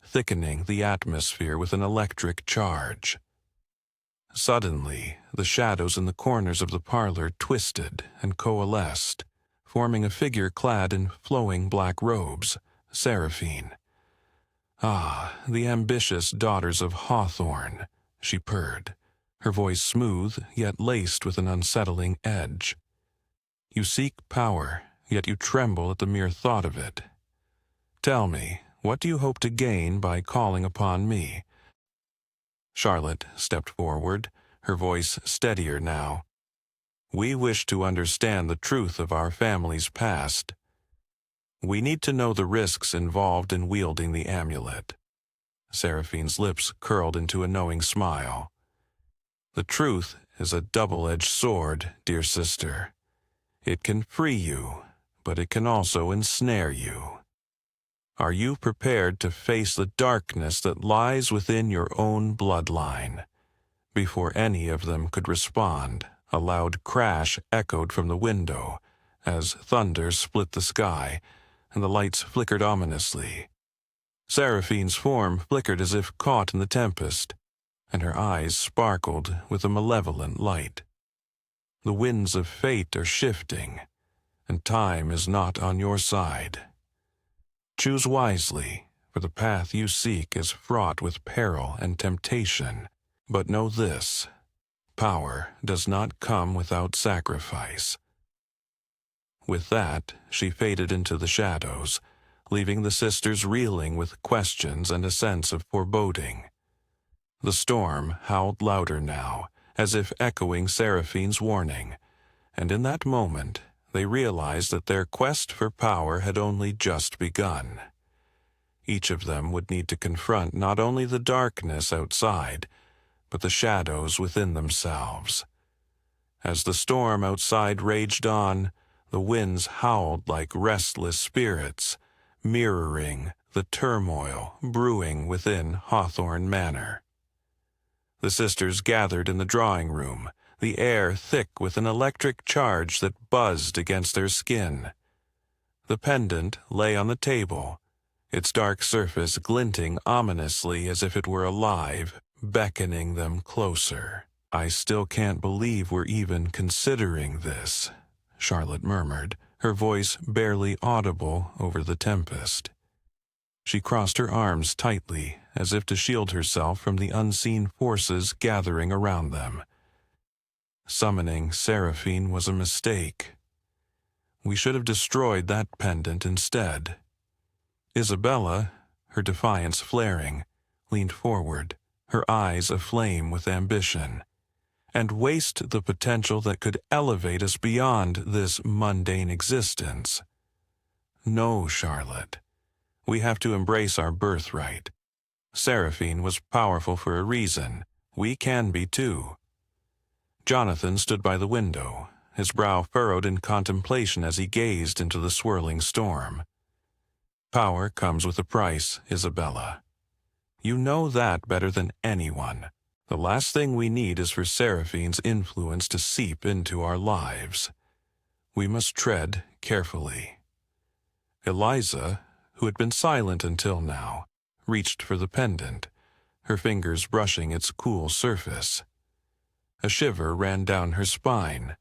Speaker 1: thickening the atmosphere with an electric charge. Suddenly, the shadows in the corners of the parlor twisted and coalesced, forming a figure clad in flowing black robes, Seraphine. "Ah, the ambitious daughters of Hawthorne," she purred, her voice smooth yet laced with an unsettling edge. "You seek power, yet you tremble at the mere thought of it. Tell me, what do you hope to gain by calling upon me?" Charlotte stepped forward, her voice steadier now. "We wish to understand the truth of our family's past. We need to know the risks involved in wielding the amulet." Seraphine's lips curled into a knowing smile. "The truth is a double-edged sword, dear sister. It can free you, but it can also ensnare you. Are you prepared to face the darkness that lies within your own bloodline?" Before any of them could respond, a loud crash echoed from the window as thunder split the sky and the lights flickered ominously. Seraphine's form flickered as if caught in the tempest, and her eyes sparkled with a malevolent light. "The winds of fate are shifting, and time is not on your side. Choose wisely, for the path you seek is fraught with peril and temptation. But know this, power does not come without sacrifice." With that, she faded into the shadows, leaving the sisters reeling with questions and a sense of foreboding. The storm howled louder now, as if echoing Seraphine's warning, and in that moment they realized that their quest for power had only just begun. Each of them would need to confront not only the darkness outside, but the shadows within themselves. As the storm outside raged on, the winds howled like restless spirits, mirroring the turmoil brewing within Hawthorne Manor. The sisters gathered in the drawing room, the air thick with an electric charge that buzzed against their skin. The pendant lay on the table, its dark surface glinting ominously as if it were alive, beckoning them closer. "I still can't believe we're even considering this," Charlotte murmured, her voice barely audible over the tempest. She crossed her arms tightly, as if to shield herself from the unseen forces gathering around them. Summoning Seraphine was a mistake. We should have destroyed that pendant instead. Isabella, her defiance flaring, leaned forward, her eyes aflame with ambition. "And waste the potential that could elevate us beyond this mundane existence. No, Charlotte. We have to embrace our birthright. Seraphine was powerful for a reason. We can be too." Jonathan stood by the window, his brow furrowed in contemplation as he gazed into the swirling storm. "Power comes with a price, Isabella. You know that better than anyone. The last thing we need is for Seraphine's influence to seep into our lives. We must tread carefully." Eliza, who had been silent until now, reached for the pendant, her fingers brushing its cool surface. A shiver ran down her spine,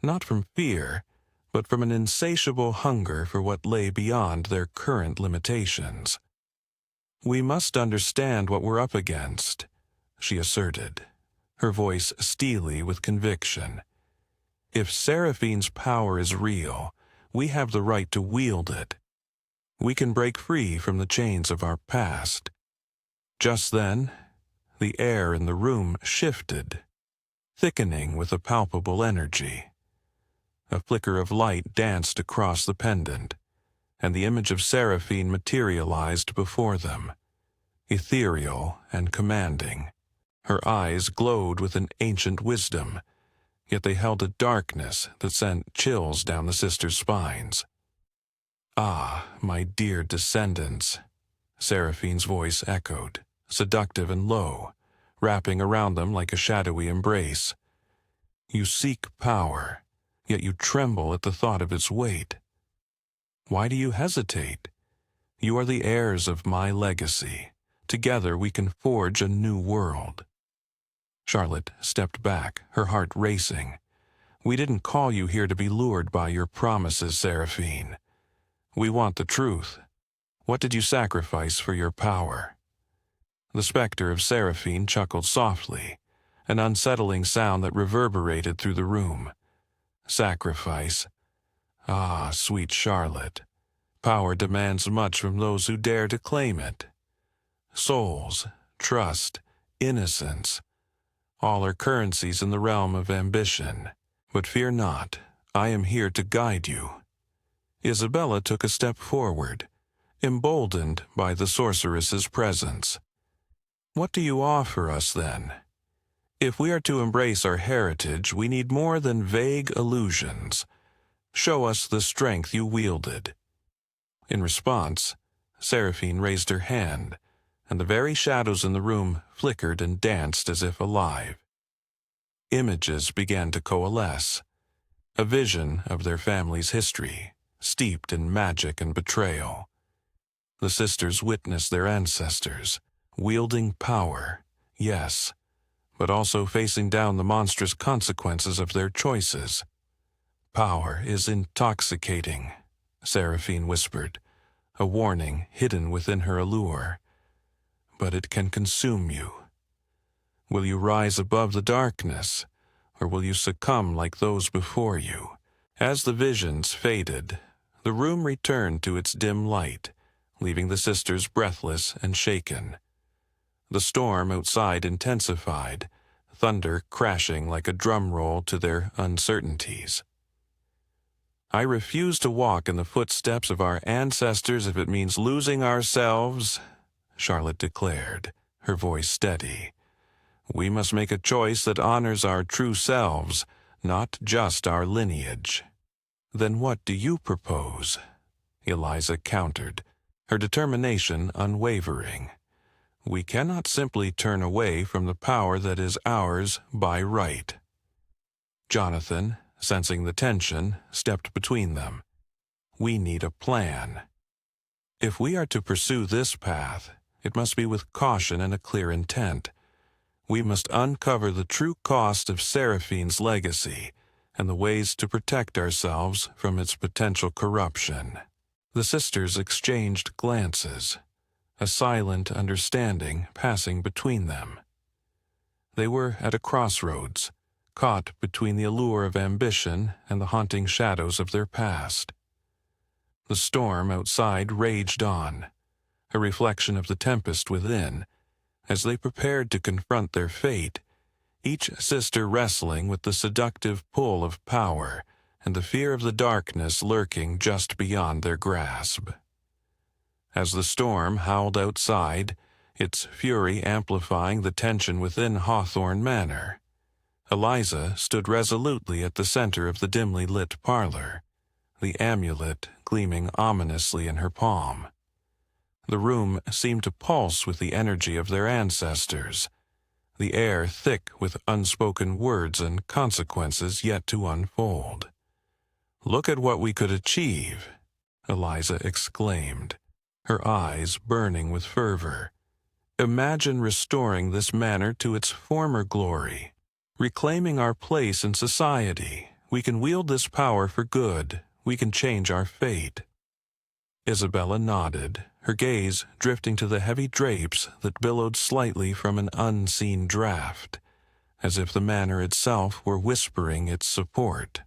Speaker 1: not from fear, but from an insatiable hunger for what lay beyond their current limitations. "We must understand what we're up against," she asserted, her voice steely with conviction. "If Seraphine's power is real, we have the right to wield it. We can break free from the chains of our past." Just then, the air in the room shifted, thickening with a palpable energy. A flicker of light danced across the pendant, and the image of Seraphine materialized before them, ethereal and commanding. Her eyes glowed with an ancient wisdom, yet they held a darkness that sent chills down the sisters' spines. "Ah, my dear descendants," Seraphine's voice echoed, seductive and low, wrapping around them like a shadowy embrace. "You seek power, yet you tremble at the thought of its weight. Why do you hesitate? You are the heirs of my legacy. Together we can forge a new world." Charlotte stepped back, her heart racing. "We didn't call you here to be lured by your promises, Seraphine. We want the truth. What did you sacrifice for your power?" The specter of Seraphine chuckled softly, an unsettling sound that reverberated through the room. "Sacrifice. Ah, sweet Charlotte, power demands much from those who dare to claim it. Souls, trust, innocence, all are currencies in the realm of ambition. But fear not, I am here to guide you." Isabella took a step forward, emboldened by the sorceress's presence. "What do you offer us, then? If we are to embrace our heritage, we need more than vague illusions. Show us the strength you wielded." In response, Seraphine raised her hand, and the very shadows in the room flickered and danced as if alive. Images began to coalesce, a vision of their family's history, steeped in magic and betrayal. The sisters witnessed their ancestors, wielding power, yes, but also facing down the monstrous consequences of their choices. "Power is intoxicating," Seraphine whispered, a warning hidden within her allure. But it can consume you. Will you rise above the darkness, or will you succumb like those before you? As the visions faded, the room returned to its dim light, leaving the sisters breathless and shaken. The storm outside intensified, thunder crashing like a drum roll to their uncertainties. "I refuse to walk in the footsteps of our ancestors if it means losing ourselves," Charlotte declared, her voice steady. "We must make a choice that honors our true selves, not just our lineage." "Then what do you propose?" Eliza countered, her determination unwavering. "We cannot simply turn away from the power that is ours by right." Jonathan, sensing the tension, stepped between them. "We need a plan. If we are to pursue this path, it must be with caution and a clear intent. We must uncover the true cost of Seraphine's legacy and the ways to protect ourselves from its potential corruption." The sisters exchanged glances, a silent understanding passing between them. They were at a crossroads, caught between the allure of ambition and the haunting shadows of their past. The storm outside raged on, a reflection of the tempest within. As they prepared to confront their fate, each sister wrestling with the seductive pull of power and the fear of the darkness lurking just beyond their grasp. As the storm howled outside, its fury amplifying the tension within Hawthorne Manor, Eliza stood resolutely at the center of the dimly lit parlor, the amulet gleaming ominously in her palm. The room seemed to pulse with the energy of their ancestors, the air thick with unspoken words and consequences yet to unfold. "Look at what we could achieve," Eliza exclaimed, her eyes burning with fervor. "Imagine restoring this manor to its former glory, reclaiming our place in society. We can wield this power for good. We can change our fate." Isabella nodded, her gaze drifting to the heavy drapes that billowed slightly from an unseen draft, as if the manor itself were whispering its support.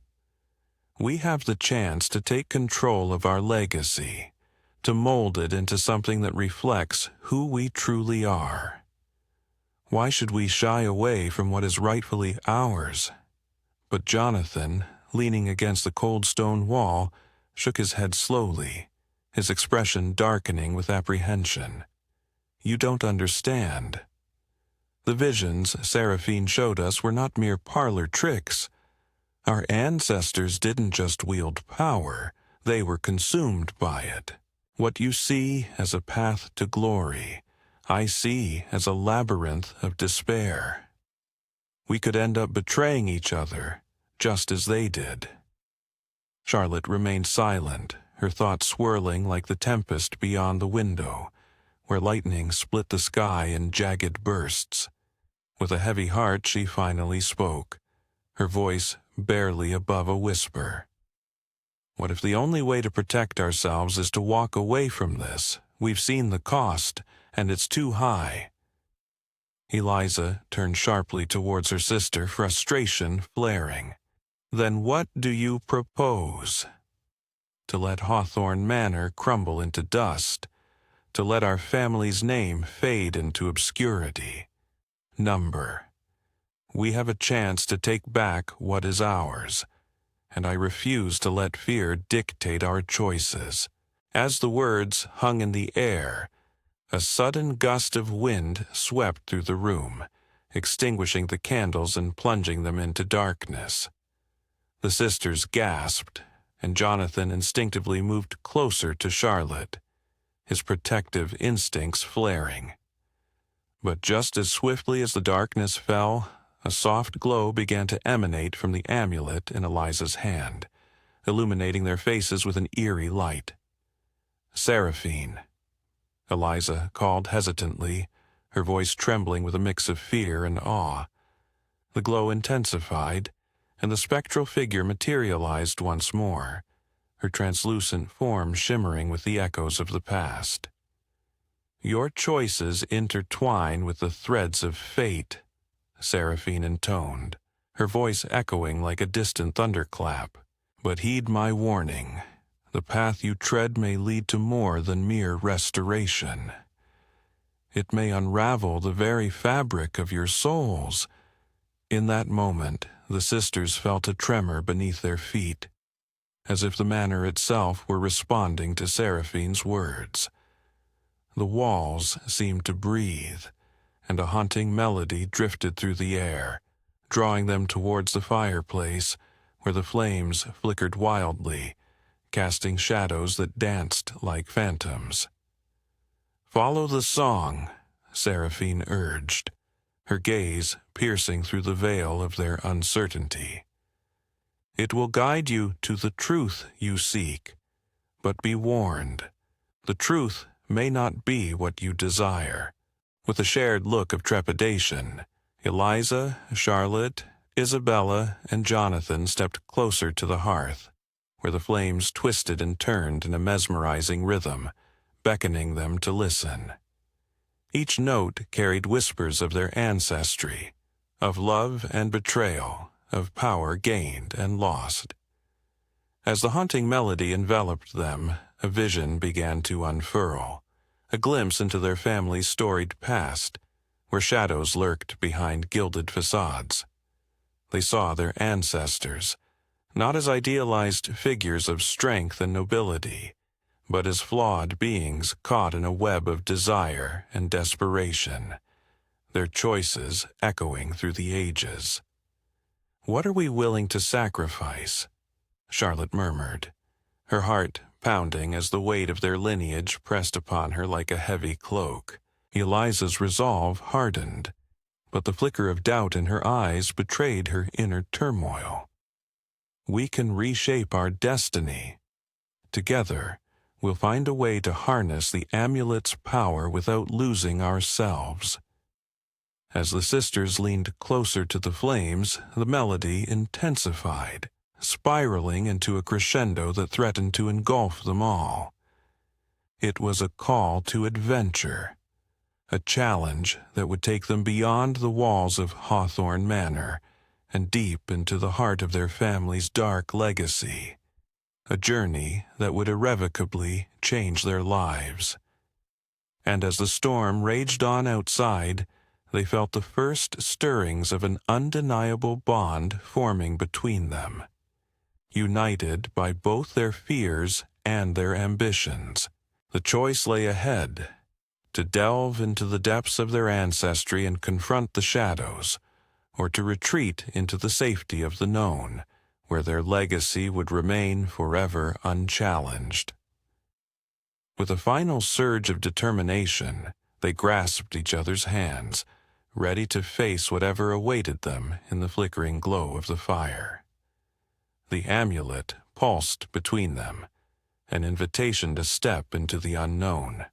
Speaker 1: "We have the chance to take control of our legacy, to mold it into something that reflects who we truly are. Why should we shy away from what is rightfully ours?" But Jonathan, leaning against the cold stone wall, shook his head slowly, his expression darkening with apprehension. "You don't understand. The visions Seraphine showed us were not mere parlor tricks. Our ancestors didn't just wield power, they were consumed by it. What you see as a path to glory, I see as a labyrinth of despair. We could end up betraying each other, just as they did." Charlotte remained silent, her thoughts swirling like the tempest beyond the window, where lightning split the sky in jagged bursts. With a heavy heart she finally spoke, her voice barely above a whisper. "What if the only way to protect ourselves is to walk away from this? We've seen the cost, and it's too high." Eliza turned sharply towards her sister, frustration flaring. "Then what do you propose?" "To let Hawthorne Manor crumble into dust, to let our family's name fade into obscurity. Number. We have a chance to take back what is ours, and I refuse to let fear dictate our choices." As the words hung in the air, a sudden gust of wind swept through the room, extinguishing the candles and plunging them into darkness. The sisters gasped, and Jonathan instinctively moved closer to Charlotte, his protective instincts flaring. But just as swiftly as the darkness fell, a soft glow began to emanate from the amulet in Eliza's hand, illuminating their faces with an eerie light. "Seraphine," Eliza called hesitantly, her voice trembling with a mix of fear and awe. The glow intensified, and the spectral figure materialized once more, her translucent form shimmering with the echoes of the past. "Your choices intertwine with the threads of fate," Seraphine intoned, her voice echoing like a distant thunderclap. "But heed my warning. The path you tread may lead to more than mere restoration. It may unravel the very fabric of your souls." In that moment, the sisters felt a tremor beneath their feet, as if the manor itself were responding to Seraphine's words. The walls seemed to breathe, and a haunting melody drifted through the air, drawing them towards the fireplace, where the flames flickered wildly, casting shadows that danced like phantoms. "Follow the song," Seraphine urged, her gaze piercing through the veil of their uncertainty. "It will guide you to the truth you seek, but be warned, the truth may not be what you desire." With a shared look of trepidation, Eliza, Charlotte, Isabella, and Jonathan stepped closer to the hearth, where the flames twisted and turned in a mesmerizing rhythm, beckoning them to listen. Each note carried whispers of their ancestry, of love and betrayal, of power gained and lost. As the haunting melody enveloped them, a vision began to unfurl, a glimpse into their family's storied past, where shadows lurked behind gilded facades. They saw their ancestors, not as idealized figures of strength and nobility, but as flawed beings caught in a web of desire and desperation, their choices echoing through the ages. "What are we willing to sacrifice?" Charlotte murmured, her heart pounding as the weight of their lineage pressed upon her like a heavy cloak. Eliza's resolve hardened, but the flicker of doubt in her eyes betrayed her inner turmoil. "We can reshape our destiny. Together, we'll find a way to harness the amulet's power without losing ourselves." As the sisters leaned closer to the flames, the melody intensified, spiraling into a crescendo that threatened to engulf them all. It was a call to adventure, a challenge that would take them beyond the walls of Hawthorne Manor and deep into the heart of their family's dark legacy, a journey that would irrevocably change their lives. And as the storm raged on outside, they felt the first stirrings of an undeniable bond forming between them, united by both their fears and their ambitions. The choice lay ahead, to delve into the depths of their ancestry and confront the shadows, or to retreat into the safety of the known, where their legacy would remain forever unchallenged. With a final surge of determination, they grasped each other's hands, ready to face whatever awaited them in the flickering glow of the fire. The amulet pulsed between them, an invitation to step into the unknown.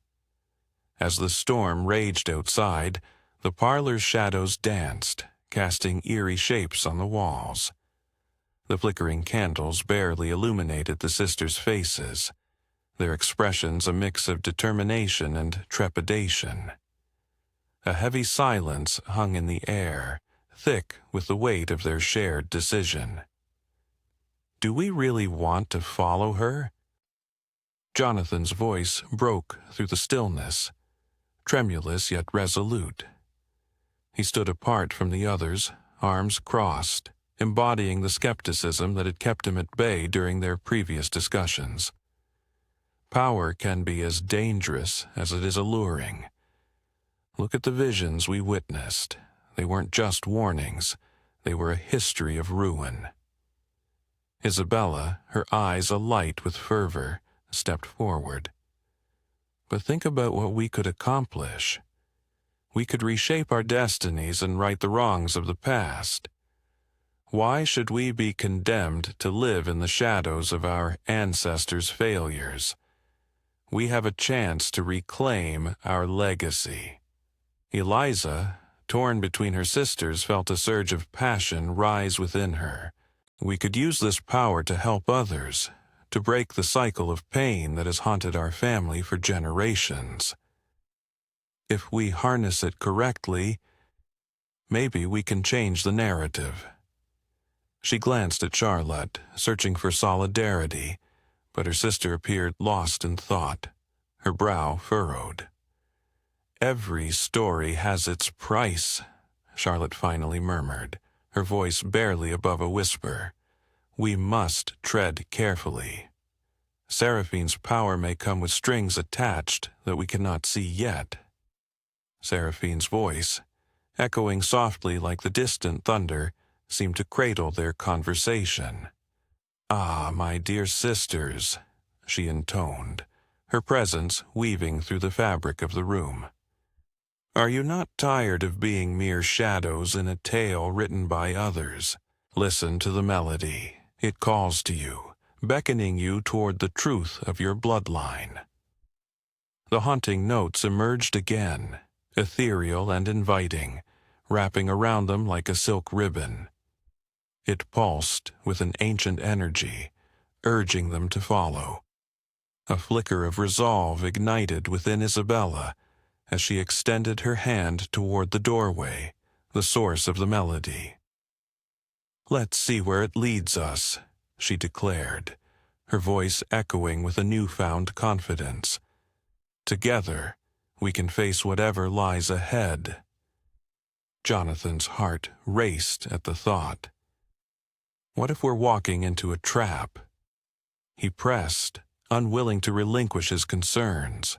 Speaker 1: As the storm raged outside, the parlor's shadows danced, casting eerie shapes on the walls. The flickering candles barely illuminated the sisters' faces, their expressions a mix of determination and trepidation. A heavy silence hung in the air, thick with the weight of their shared decision. "Do we really want to follow her?" Jonathan's voice broke through the stillness, tremulous yet resolute. He stood apart from the others, arms crossed, embodying the skepticism that had kept him at bay during their previous discussions. Power can be as dangerous as it is alluring. Look at the visions we witnessed. They weren't just warnings. They were a history of ruin. Isabella, her eyes alight with fervor, stepped forward. "But think about what we could accomplish. We could reshape our destinies and right the wrongs of the past. Why should we be condemned to live in the shadows of our ancestors' failures? We have a chance to reclaim our legacy." Eliza, torn between her sisters, felt a surge of passion rise within her. "We could use this power to help others, to break the cycle of pain that has haunted our family for generations. If we harness it correctly, maybe we can change the narrative." She glanced at Charlotte, searching for solidarity, but her sister appeared lost in thought, her brow furrowed. "Every story has its price," Charlotte finally murmured, her voice barely above a whisper. "We must tread carefully. Seraphine's power may come with strings attached that we cannot see yet." Seraphine's voice, echoing softly like the distant thunder, seemed to cradle their conversation. "Ah, my dear sisters," she intoned, her presence weaving through the fabric of the room. "Are you not tired of being mere shadows in a tale written by others? Listen to the melody. It calls to you, beckoning you toward the truth of your bloodline." The haunting notes emerged again, ethereal and inviting, wrapping around them like a silk ribbon. It pulsed with an ancient energy, urging them to follow. A flicker of resolve ignited within Isabella as she extended her hand toward the doorway, the source of the melody. "Let's see where it leads us," she declared, her voice echoing with a newfound confidence. "Together, we can face whatever lies ahead." Jonathan's heart raced at the thought. What if we're walking into a trap? He pressed, unwilling to relinquish his concerns.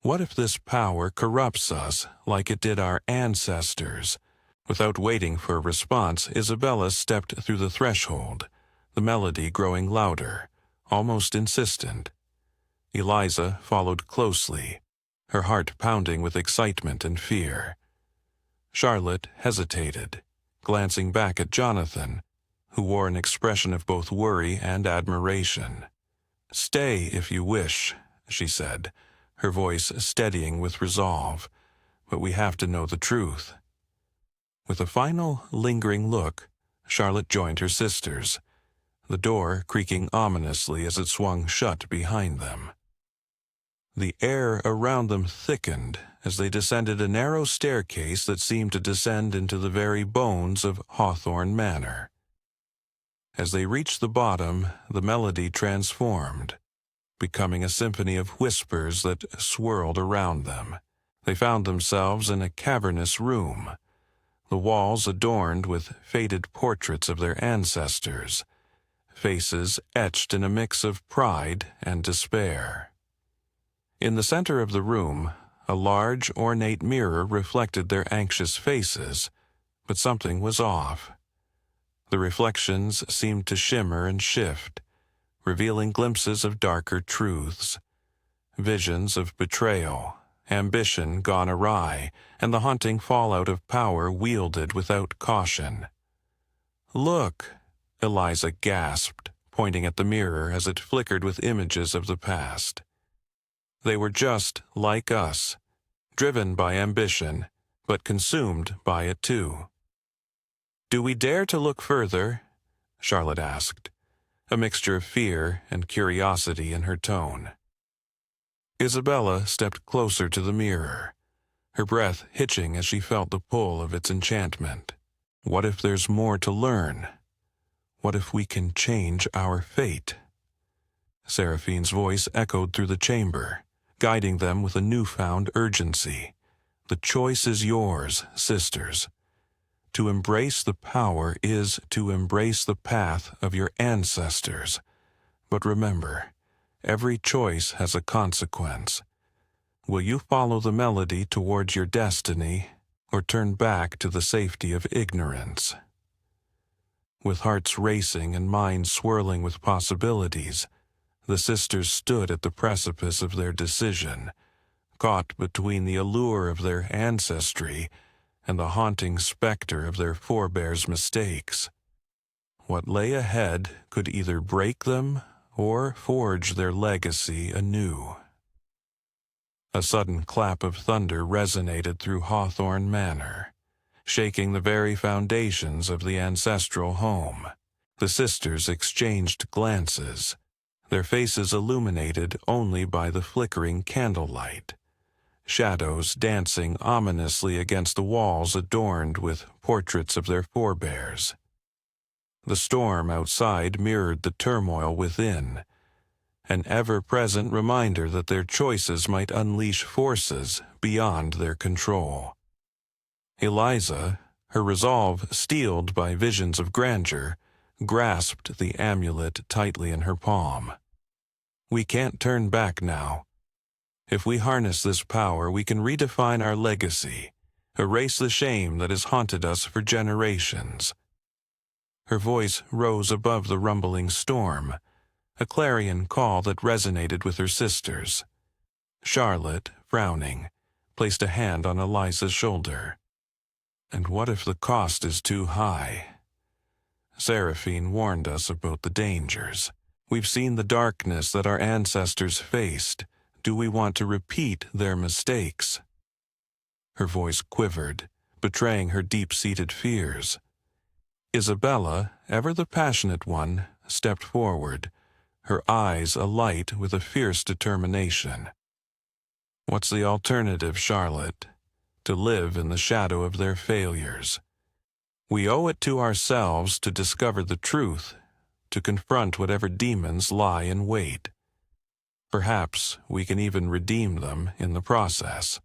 Speaker 1: What if this power corrupts us like it did our ancestors? Without waiting for a response, Isabella stepped through the threshold, the melody growing louder, almost insistent. Eliza followed closely, her heart pounding with excitement and fear. Charlotte hesitated, glancing back at Jonathan, who wore an expression of both worry and admiration. "Stay if you wish," she said, her voice steadying with resolve, "but we have to know the truth." With a final, lingering look, Charlotte joined her sisters, the door creaking ominously as it swung shut behind them. The air around them thickened as they descended a narrow staircase that seemed to descend into the very bones of Hawthorne Manor. As they reached the bottom, the melody transformed, becoming a symphony of whispers that swirled around them. They found themselves in a cavernous room, the walls adorned with faded portraits of their ancestors, faces etched in a mix of pride and despair. In the center of the room, a large, ornate mirror reflected their anxious faces, but something was off. The reflections seemed to shimmer and shift, revealing glimpses of darker truths, visions of betrayal, ambition gone awry, and the haunting fallout of power wielded without caution. "Look," Eliza gasped, pointing at the mirror as it flickered with images of the past. They were just like us, driven by ambition, but consumed by it too. "Do we dare to look further?" Charlotte asked, a mixture of fear and curiosity in her tone. Isabella stepped closer to the mirror, her breath hitching as she felt the pull of its enchantment. "What if there's more to learn? What if we can change our fate?" Seraphine's voice echoed through the chamber, guiding them with a newfound urgency. "The choice is yours, sisters. To embrace the power is to embrace the path of your ancestors. But remember, every choice has a consequence. Will you follow the melody towards your destiny, or turn back to the safety of ignorance?" With hearts racing and minds swirling with possibilities, the sisters stood at the precipice of their decision, caught between the allure of their ancestry and the haunting specter of their forebears' mistakes. What lay ahead could either break them or forge their legacy anew. A sudden clap of thunder resonated through Hawthorne Manor, shaking the very foundations of the ancestral home. The sisters exchanged glances, their faces illuminated only by the flickering candlelight, shadows dancing ominously against the walls adorned with portraits of their forebears. The storm outside mirrored the turmoil within, an ever-present reminder that their choices might unleash forces beyond their control. Eliza, her resolve steeled by visions of grandeur, grasped the amulet tightly in her palm. We can't turn back now. If we harness this power, we can redefine our legacy, erase the shame that has haunted us for generations. Her voice rose above the rumbling storm, a clarion call that resonated with her sisters. Charlotte, frowning, placed a hand on Eliza's shoulder. And what if the cost is too high? Seraphine warned us about the dangers. We've seen the darkness that our ancestors faced. Do we want to repeat their mistakes? Her voice quivered, betraying her deep-seated fears. Isabella, ever the passionate one, stepped forward, her eyes alight with a fierce determination. What's the alternative, Charlotte? To live in the shadow of their failures. We owe it to ourselves to discover the truth, to confront whatever demons lie in wait. Perhaps we can even redeem them in the process.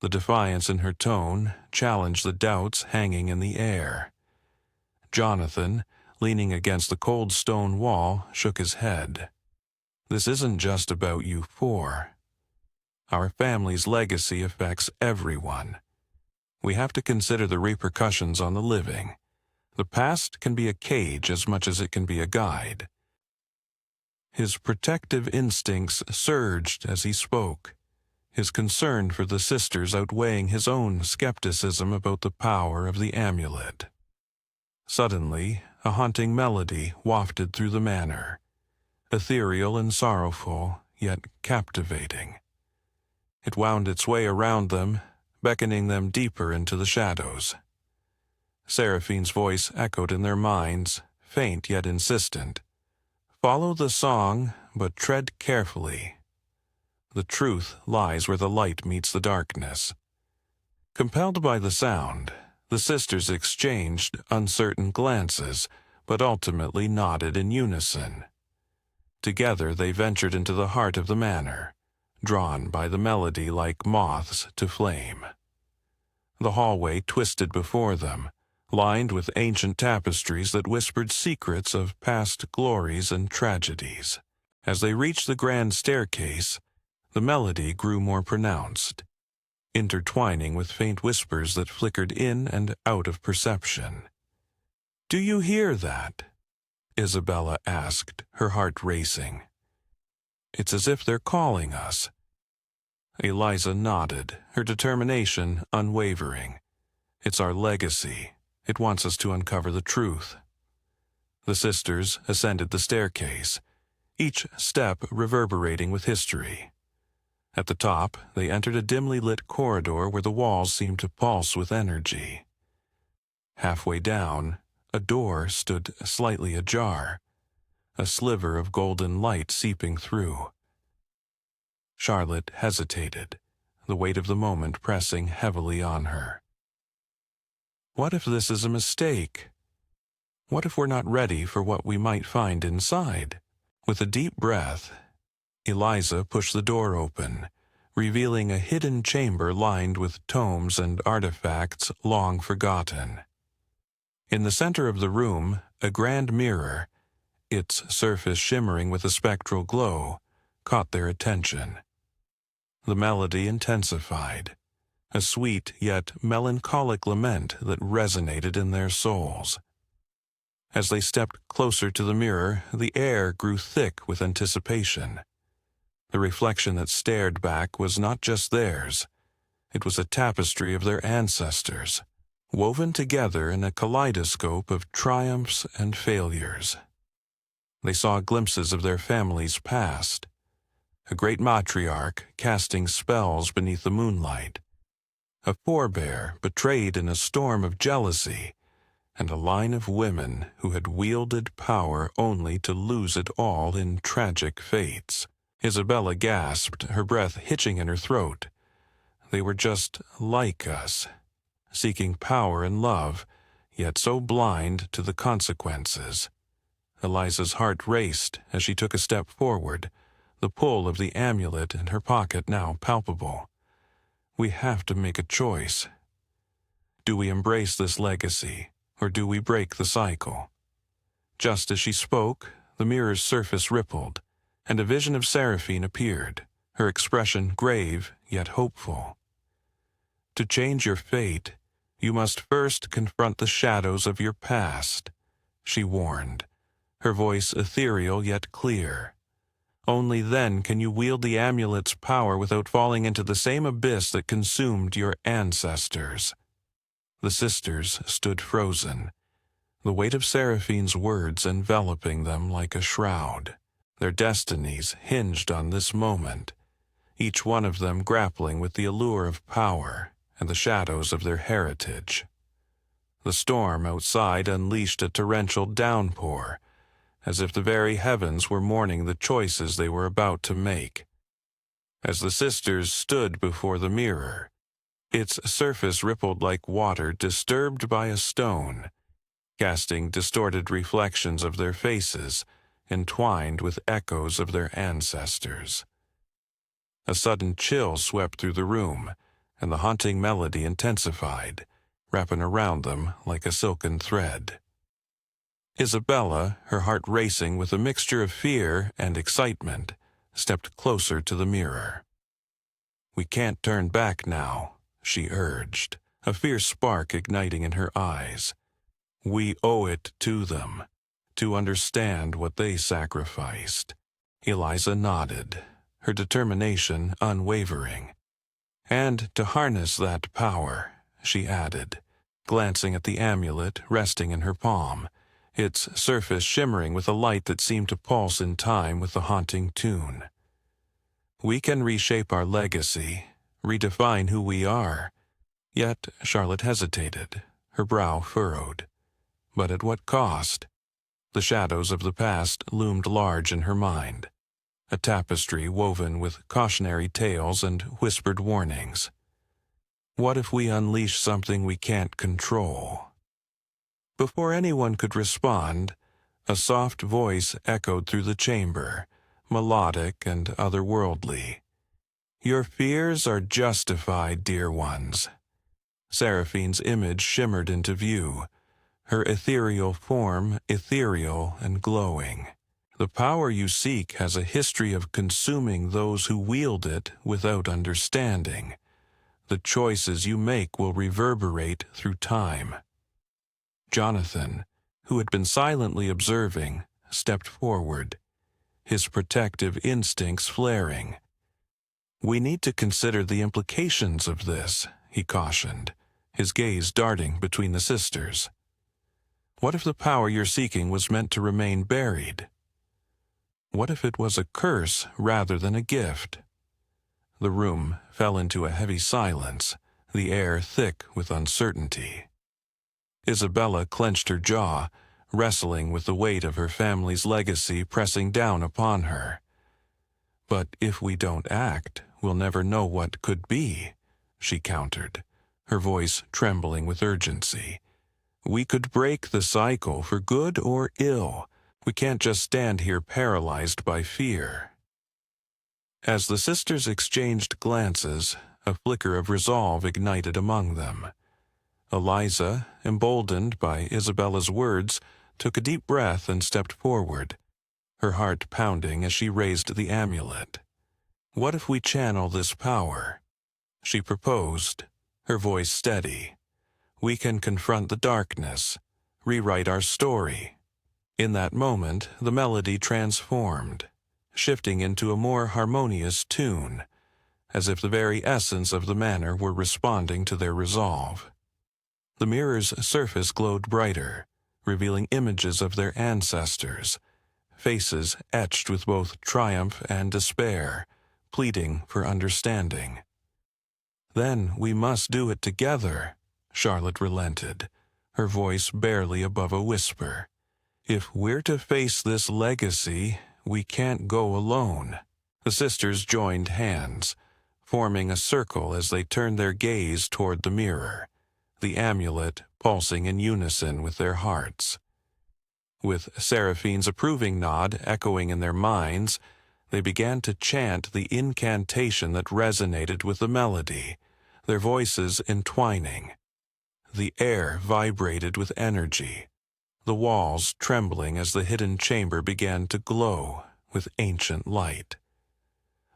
Speaker 1: The defiance in her tone challenged the doubts hanging in the air. Jonathan, leaning against the cold stone wall, shook his head. This isn't just about you four. Our family's legacy affects everyone. We have to consider the repercussions on the living. The past can be a cage as much as it can be a guide. His protective instincts surged as he spoke, his concern for the sisters outweighing his own skepticism about the power of the amulet. Suddenly, a haunting melody wafted through the manor, ethereal and sorrowful, yet captivating. It wound its way around them, beckoning them deeper into the shadows. Seraphine's voice echoed in their minds, faint yet insistent. Follow the song, but tread carefully. The truth lies where the light meets the darkness. Compelled by the sound, the sisters exchanged uncertain glances, but ultimately nodded in unison. Together they ventured into the heart of the manor, drawn by the melody like moths to flame. The hallway twisted before them, lined with ancient tapestries that whispered secrets of past glories and tragedies. As they reached the grand staircase, the melody grew more pronounced, intertwining with faint whispers that flickered in and out of perception. "Do you hear that?" Isabella asked, her heart racing. "It's as if they're calling us." Eliza nodded, her determination unwavering. "It's our legacy. It wants us to uncover the truth." The sisters ascended the staircase, each step reverberating with history. At the top, they entered a dimly lit corridor where the walls seemed to pulse with energy. Halfway down, a door stood slightly ajar, a sliver of golden light seeping through. Charlotte hesitated, the weight of the moment pressing heavily on her. What if this is a mistake? What if we're not ready for what we might find inside? With a deep breath, Eliza pushed the door open, revealing a hidden chamber lined with tomes and artifacts long forgotten. In the center of the room, a grand mirror, its surface shimmering with a spectral glow, caught their attention. The melody intensified, a sweet yet melancholic lament that resonated in their souls. As they stepped closer to the mirror, the air grew thick with anticipation. The reflection that stared back was not just theirs. It was a tapestry of their ancestors, woven together in a kaleidoscope of triumphs and failures. They saw glimpses of their family's past, a great matriarch casting spells beneath the moonlight, a forebear betrayed in a storm of jealousy, and a line of women who had wielded power only to lose it all in tragic fates. Isabella gasped, her breath hitching in her throat. They were just like us, seeking power and love, yet so blind to the consequences. Eliza's heart raced as she took a step forward, the pull of the amulet in her pocket now palpable. We have to make a choice. Do we embrace this legacy, or do we break the cycle? Just as she spoke, the mirror's surface rippled, and a vision of Seraphine appeared, her expression grave yet hopeful. To change your fate, you must first confront the shadows of your past, she warned, her voice ethereal yet clear. Only then can you wield the amulet's power without falling into the same abyss that consumed your ancestors. The sisters stood frozen, the weight of Seraphine's words enveloping them like a shroud. Their destinies hinged on this moment, each one of them grappling with the allure of power and the shadows of their heritage. The storm outside unleashed a torrential downpour, as if the very heavens were mourning the choices they were about to make. As the sisters stood before the mirror, its surface rippled like water disturbed by a stone, casting distorted reflections of their faces, entwined with echoes of their ancestors. A sudden chill swept through the room, and the haunting melody intensified, wrapping around them like a silken thread. Isabella, her heart racing with a mixture of fear and excitement, stepped closer to the mirror. "We can't turn back now," she urged, a fierce spark igniting in her eyes. "We owe it to them, to understand what they sacrificed." Eliza nodded, her determination unwavering. "And to harness that power," she added, glancing at the amulet resting in her palm, its surface shimmering with a light that seemed to pulse in time with the haunting tune. "We can reshape our legacy, redefine who we are." Yet Charlotte hesitated, her brow furrowed. But at what cost? The shadows of the past loomed large in her mind, a tapestry woven with cautionary tales and whispered warnings. What if we unleash something we can't control? Before anyone could respond, a soft voice echoed through the chamber, melodic and otherworldly. "Your fears are justified, dear ones." Seraphine's image shimmered into view, her ethereal form ethereal and glowing. "The power you seek has a history of consuming those who wield it without understanding. The choices you make will reverberate through time." Jonathan, who had been silently observing, stepped forward, his protective instincts flaring. "We need to consider the implications of this," he cautioned, his gaze darting between the sisters. "What if the power you're seeking was meant to remain buried? What if it was a curse rather than a gift?" The room fell into a heavy silence, the air thick with uncertainty. Isabella clenched her jaw, wrestling with the weight of her family's legacy pressing down upon her. "But if we don't act, we'll never know what could be," she countered, her voice trembling with urgency. "We could break the cycle for good or ill. We can't just stand here paralyzed by fear." As the sisters exchanged glances, a flicker of resolve ignited among them. Eliza, emboldened by Isabella's words, took a deep breath and stepped forward, her heart pounding as she raised the amulet. "What if we channel this power?" she proposed, her voice steady. "We can confront the darkness, rewrite our story." In that moment, the melody transformed, shifting into a more harmonious tune, as if the very essence of the manor were responding to their resolve. The mirror's surface glowed brighter, revealing images of their ancestors, faces etched with both triumph and despair, pleading for understanding. "Then we must do it together," Charlotte relented, her voice barely above a whisper. "If we're to face this legacy, we can't go alone." The sisters joined hands, forming a circle as they turned their gaze toward the mirror, the amulet pulsing in unison with their hearts. With Seraphine's approving nod echoing in their minds, they began to chant the incantation that resonated with the melody, their voices entwining. The air vibrated with energy, the walls trembling as the hidden chamber began to glow with ancient light.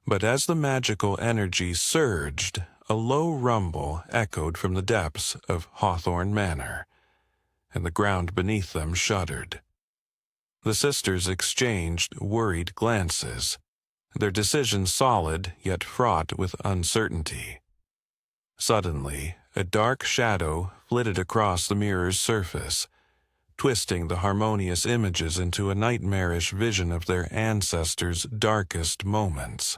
Speaker 1: But as the magical energy surged, a low rumble echoed from the depths of Hawthorne Manor, and the ground beneath them shuddered. The sisters exchanged worried glances, their decision solid yet fraught with uncertainty. Suddenly, a dark shadow flitted across the mirror's surface, twisting the harmonious images into a nightmarish vision of their ancestors' darkest moments.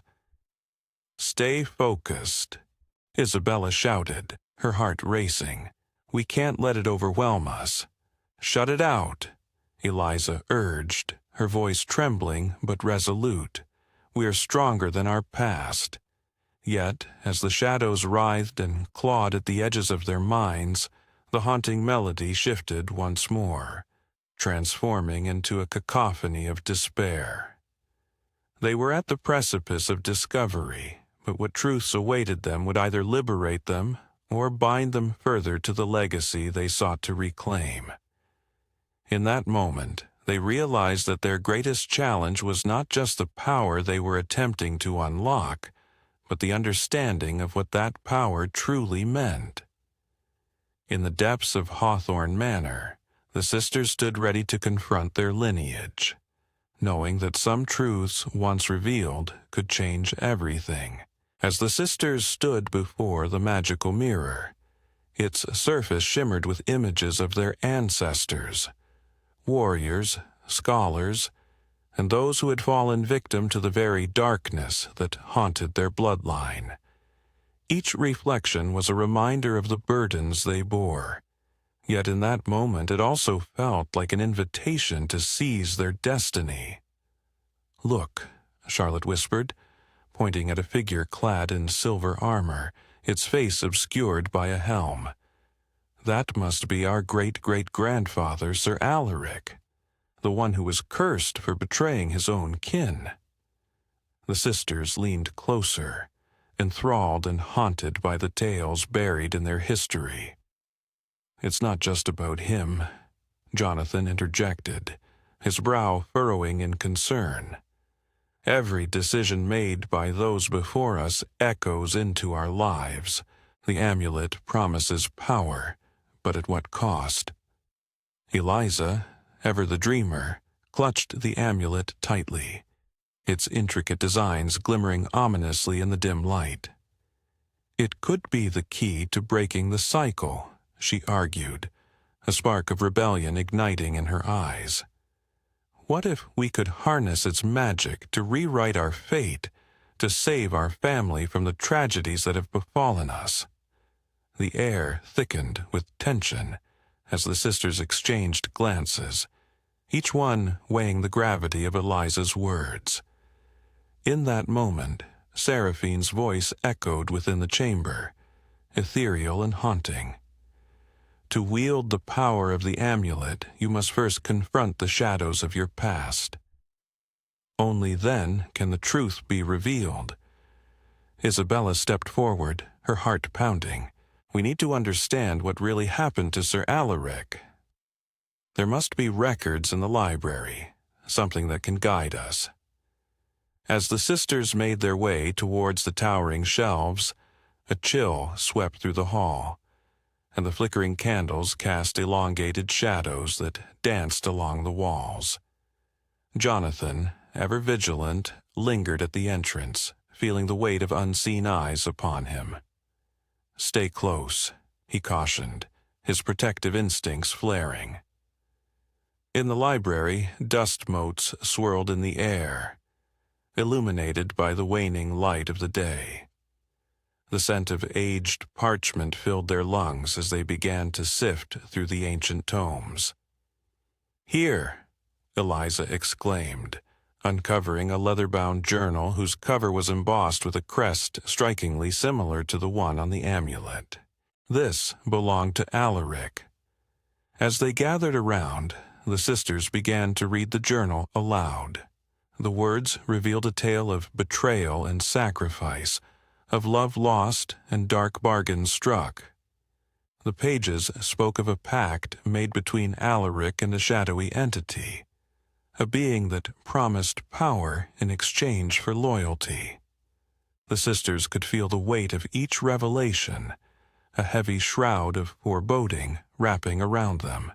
Speaker 1: "Stay focused," Isabella shouted, her heart racing. "We can't let it overwhelm us." "Shut it out," Eliza urged, her voice trembling but resolute. "We are stronger than our past." Yet, as the shadows writhed and clawed at the edges of their minds, the haunting melody shifted once more, transforming into a cacophony of despair. They were at the precipice of discovery, but what truths awaited them would either liberate them or bind them further to the legacy they sought to reclaim. In that moment, they realized that their greatest challenge was not just the power they were attempting to unlock, but the understanding of what that power truly meant. In the depths of Hawthorne Manor, the sisters stood ready to confront their lineage, knowing that some truths once revealed could change everything. As the sisters stood before the magical mirror, its surface shimmered with images of their ancestors, warriors, scholars, and those who had fallen victim to the very darkness that haunted their bloodline. Each reflection was a reminder of the burdens they bore, yet in that moment it also felt like an invitation to seize their destiny. "Look," Charlotte whispered, pointing at a figure clad in silver armor, its face obscured by a helm. "That must be our great-great-grandfather, Sir Alaric, the one who was cursed for betraying his own kin." The sisters leaned closer, enthralled and haunted by the tales buried in their history. "It's not just about him," Jonathan interjected, his brow furrowing in concern. "Every decision made by those before us echoes into our lives. The amulet promises power, but at what cost?" Eliza, ever the dreamer, clutched the amulet tightly, its intricate designs glimmering ominously in the dim light. "It could be the key to breaking the cycle," she argued, a spark of rebellion igniting in her eyes. "What if we could harness its magic to rewrite our fate, to save our family from the tragedies that have befallen us?" The air thickened with tension as the sisters exchanged glances, each one weighing the gravity of Eliza's words. In that moment, Seraphine's voice echoed within the chamber, ethereal and haunting. "To wield the power of the amulet, you must first confront the shadows of your past. Only then can the truth be revealed." Isabella stepped forward, her heart pounding. "We need to understand what really happened to Sir Alaric. There must be records in the library, something that can guide us." As the sisters made their way towards the towering shelves, a chill swept through the hall, and the flickering candles cast elongated shadows that danced along the walls. Jonathan, ever vigilant, lingered at the entrance, feeling the weight of unseen eyes upon him. "Stay close," he cautioned, his protective instincts flaring. In the library, dust motes swirled in the air, illuminated by the waning light of the day. The scent of aged parchment filled their lungs as they began to sift through the ancient tomes. "Here," Eliza exclaimed, uncovering a leather-bound journal whose cover was embossed with a crest strikingly similar to the one on the amulet. This belonged to Alaric. As they gathered around, the sisters began to read the journal aloud. The words revealed a tale of betrayal and sacrifice, of love lost and dark bargains struck. The pages spoke of a pact made between Alaric and a shadowy entity, a being that promised power in exchange for loyalty. The sisters could feel the weight of each revelation, a heavy shroud of foreboding wrapping around them.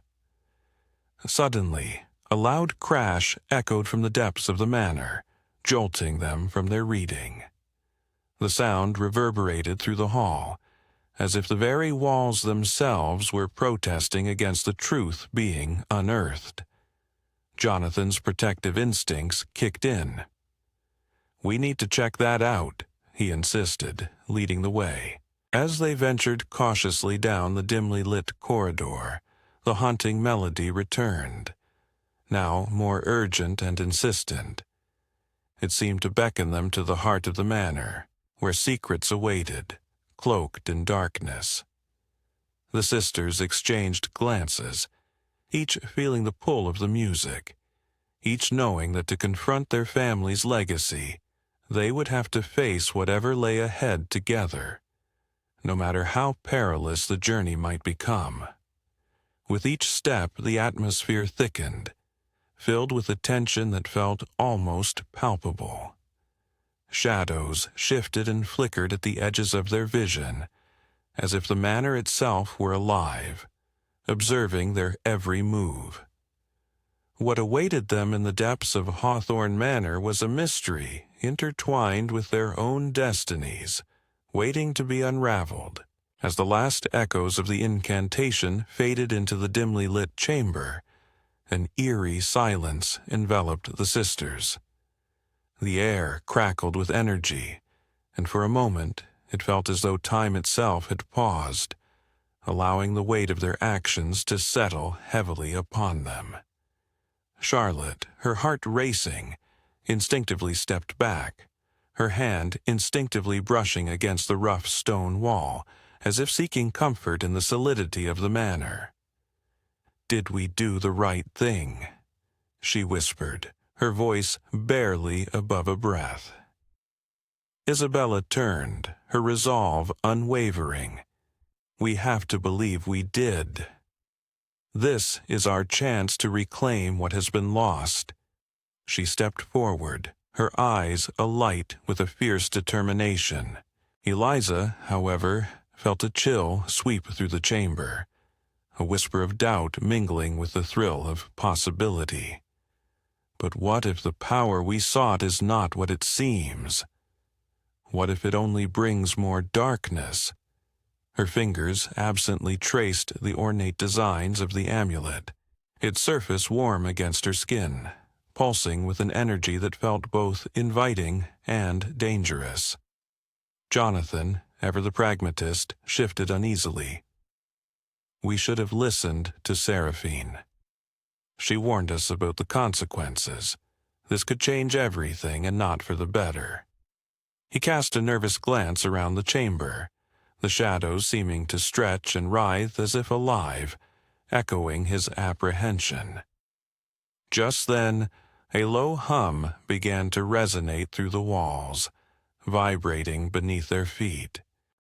Speaker 1: Suddenly, a loud crash echoed from the depths of the manor, jolting them from their reading. The sound reverberated through the hall, as if the very walls themselves were protesting against the truth being unearthed. Jonathan's protective instincts kicked in. "We need to check that out," he insisted, leading the way. As they ventured cautiously down the dimly lit corridor, the haunting melody returned, now more urgent and insistent. It seemed to beckon them to the heart of the manor, where secrets awaited, cloaked in darkness. The sisters exchanged glances, each feeling the pull of the music, each knowing that to confront their family's legacy, they would have to face whatever lay ahead together, no matter how perilous the journey might become. With each step, the atmosphere thickened, filled with a tension that felt almost palpable. Shadows shifted and flickered at the edges of their vision, as if the manor itself were alive, observing their every move. What awaited them in the depths of Hawthorne Manor was a mystery intertwined with their own destinies, waiting to be unraveled. As the last echoes of the incantation faded into the dimly lit chamber, an eerie silence enveloped the sisters. The air crackled with energy, and for a moment it felt as though time itself had paused, allowing the weight of their actions to settle heavily upon them. Charlotte, her heart racing, instinctively stepped back, her hand instinctively brushing against the rough stone wall, as if seeking comfort in the solidity of the manor. "Did we do the right thing?" she whispered, her voice barely above a breath. Isabella turned, her resolve unwavering. "We have to believe we did. This is our chance to reclaim what has been lost." She stepped forward, her eyes alight with a fierce determination. Eliza, however, felt a chill sweep through the chamber, a whisper of doubt mingling with the thrill of possibility. But what if the power we sought is not what it seems? What if it only brings more darkness? Her fingers absently traced the ornate designs of the amulet, its surface warm against her skin, pulsing with an energy that felt both inviting and dangerous. Jonathan, ever the pragmatist, shifted uneasily. "We should have listened to Seraphine. She warned us about the consequences. This could change everything and not for the better." He cast a nervous glance around the chamber, the shadows seeming to stretch and writhe as if alive, echoing his apprehension. Just then, a low hum began to resonate through the walls, vibrating beneath their feet.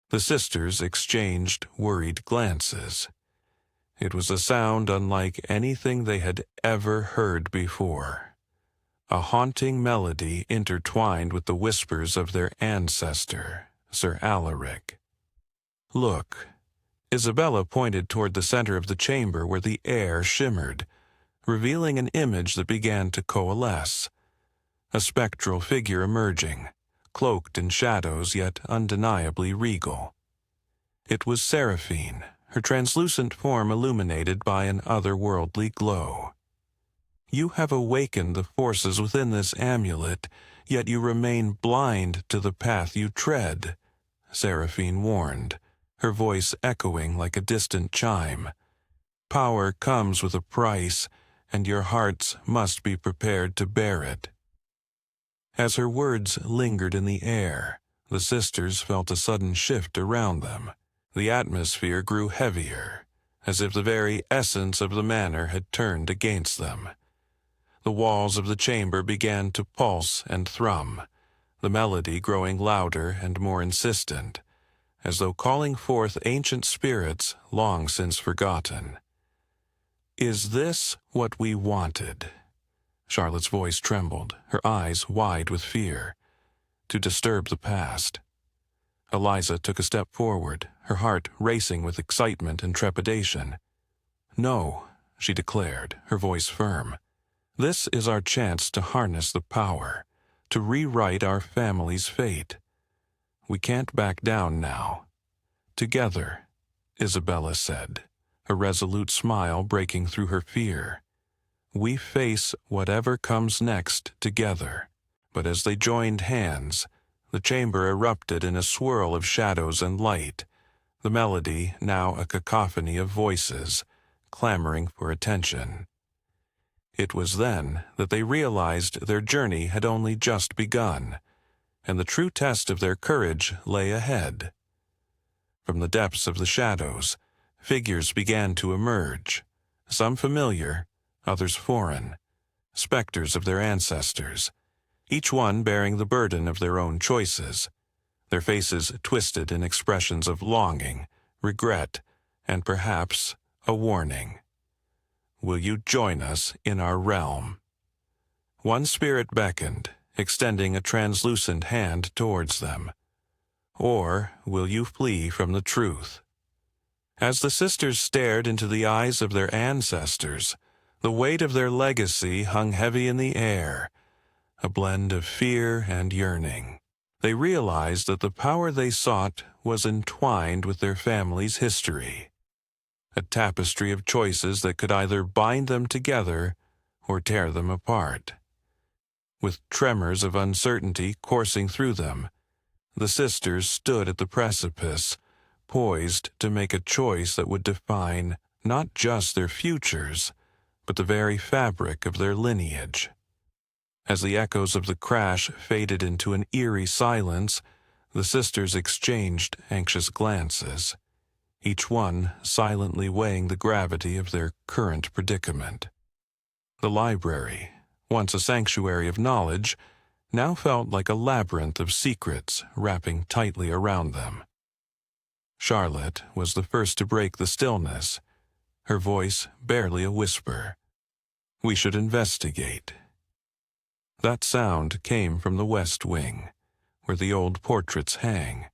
Speaker 1: The sisters exchanged worried glances. It was a sound unlike anything they had ever heard before, a haunting melody intertwined with the whispers of their ancestor, Sir Alaric. "Look." Isabella pointed toward the center of the chamber where the air shimmered, revealing an image that began to coalesce, a spectral figure emerging, cloaked in shadows yet undeniably regal. It was Seraphine, her translucent form illuminated by an otherworldly glow. "You have awakened the forces within this amulet, yet you remain blind to the path you tread," Seraphine warned, her voice echoing like a distant chime. "Power comes with a price, and your hearts must be prepared to bear it." As her words lingered in the air, the sisters felt a sudden shift around them. The atmosphere grew heavier, as if the very essence of the manor had turned against them. The walls of the chamber began to pulse and thrum, the melody growing louder and more insistent, as though calling forth ancient spirits long since forgotten. "Is this what we wanted?" Charlotte's voice trembled, her eyes wide with fear. "To disturb the past?" Eliza took a step forward, her heart racing with excitement and trepidation. "No," she declared, her voice firm. "This is our chance to harness the power, to rewrite our family's fate. We can't back down now." "Together," Isabella said, a resolute smile breaking through her fear. "We face whatever comes next together." But as they joined hands, the chamber erupted in a swirl of shadows and light, the melody now a cacophony of voices, clamoring for attention. It was then that they realized their journey had only just begun, and the true test of their courage lay ahead. From the depths of the shadows, figures began to emerge, some familiar, others foreign, specters of their ancestors, each one bearing the burden of their own choices, their faces twisted in expressions of longing, regret, and perhaps a warning. "Will you join us in our realm?" One spirit beckoned, extending a translucent hand towards them. "Or will you flee from the truth?" As the sisters stared into the eyes of their ancestors, the weight of their legacy hung heavy in the air, a blend of fear and yearning. They realized that the power they sought was entwined with their family's history, a tapestry of choices that could either bind them together or tear them apart. With tremors of uncertainty coursing through them, the sisters stood at the precipice, poised to make a choice that would define not just their futures, but the very fabric of their lineage. As the echoes of the crash faded into an eerie silence, the sisters exchanged anxious glances, each one silently weighing the gravity of their current predicament. The library, once a sanctuary of knowledge, now felt like a labyrinth of secrets wrapping tightly around them. Charlotte was the first to break the stillness, her voice barely a whisper. "We should investigate." That sound came from the west wing, where the old portraits hang.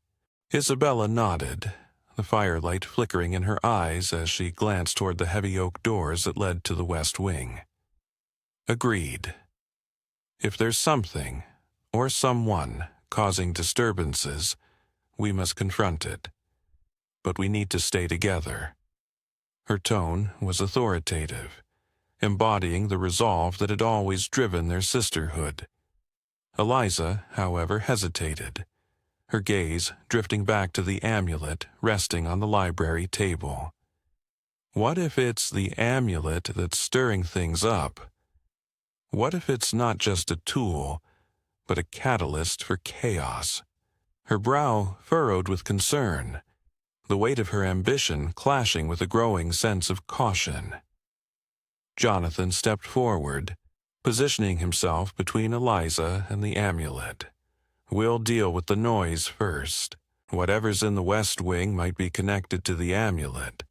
Speaker 1: Isabella nodded, the firelight flickering in her eyes as she glanced toward the heavy oak doors that led to the west wing. "Agreed. If there's something, or someone, causing disturbances, we must confront it. But we need to stay together." Her tone was authoritative, embodying the resolve that had always driven their sisterhood. Eliza, however, hesitated, her gaze drifting back to the amulet resting on the library table. What if it's the amulet that's stirring things up? What if it's not just a tool, but a catalyst for chaos? Her brow furrowed with concern, the weight of her ambition clashing with a growing sense of caution. Jonathan stepped forward, positioning himself between Eliza and the amulet. "We'll deal with the noise first. Whatever's in the west wing might be connected to the amulet,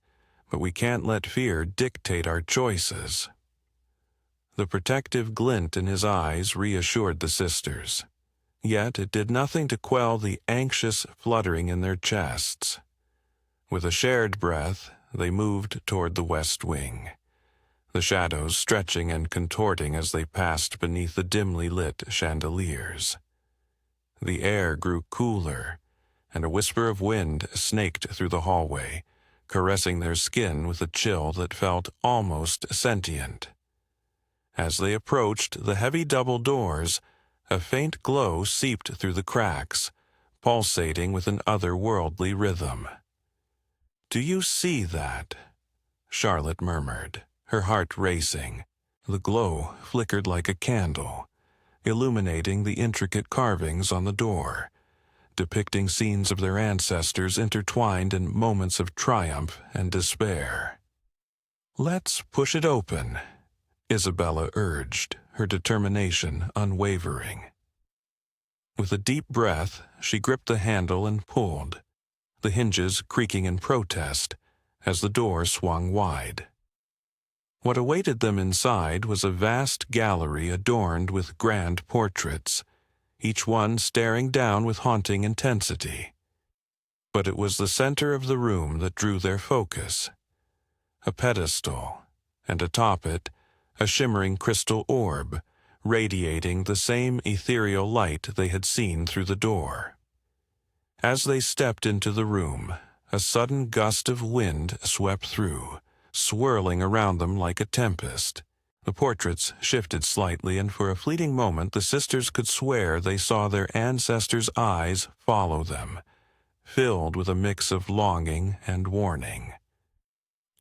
Speaker 1: but we can't let fear dictate our choices." The protective glint in his eyes reassured the sisters, yet it did nothing to quell the anxious fluttering in their chests. With a shared breath, they moved toward the west wing, the shadows stretching and contorting as they passed beneath the dimly lit chandeliers. The air grew cooler, and a whisper of wind snaked through the hallway, caressing their skin with a chill that felt almost sentient. As they approached the heavy double doors, a faint glow seeped through the cracks, pulsating with an otherworldly rhythm. "Do you see that?" Charlotte murmured, her heart racing. The glow flickered like a candle, illuminating the intricate carvings on the door, depicting scenes of their ancestors intertwined in moments of triumph and despair. "Let's push it open," Isabella urged, her determination unwavering. With a deep breath, she gripped the handle and pulled, the hinges creaking in protest as the door swung wide. What awaited them inside was a vast gallery adorned with grand portraits, each one staring down with haunting intensity. But it was the center of the room that drew their focus. A pedestal, and atop it, a shimmering crystal orb, radiating the same ethereal light they had seen through the door. As they stepped into the room, a sudden gust of wind swept through, swirling around them like a tempest. The portraits shifted slightly, and for a fleeting moment the sisters could swear they saw their ancestors' eyes follow them, filled with a mix of longing and warning.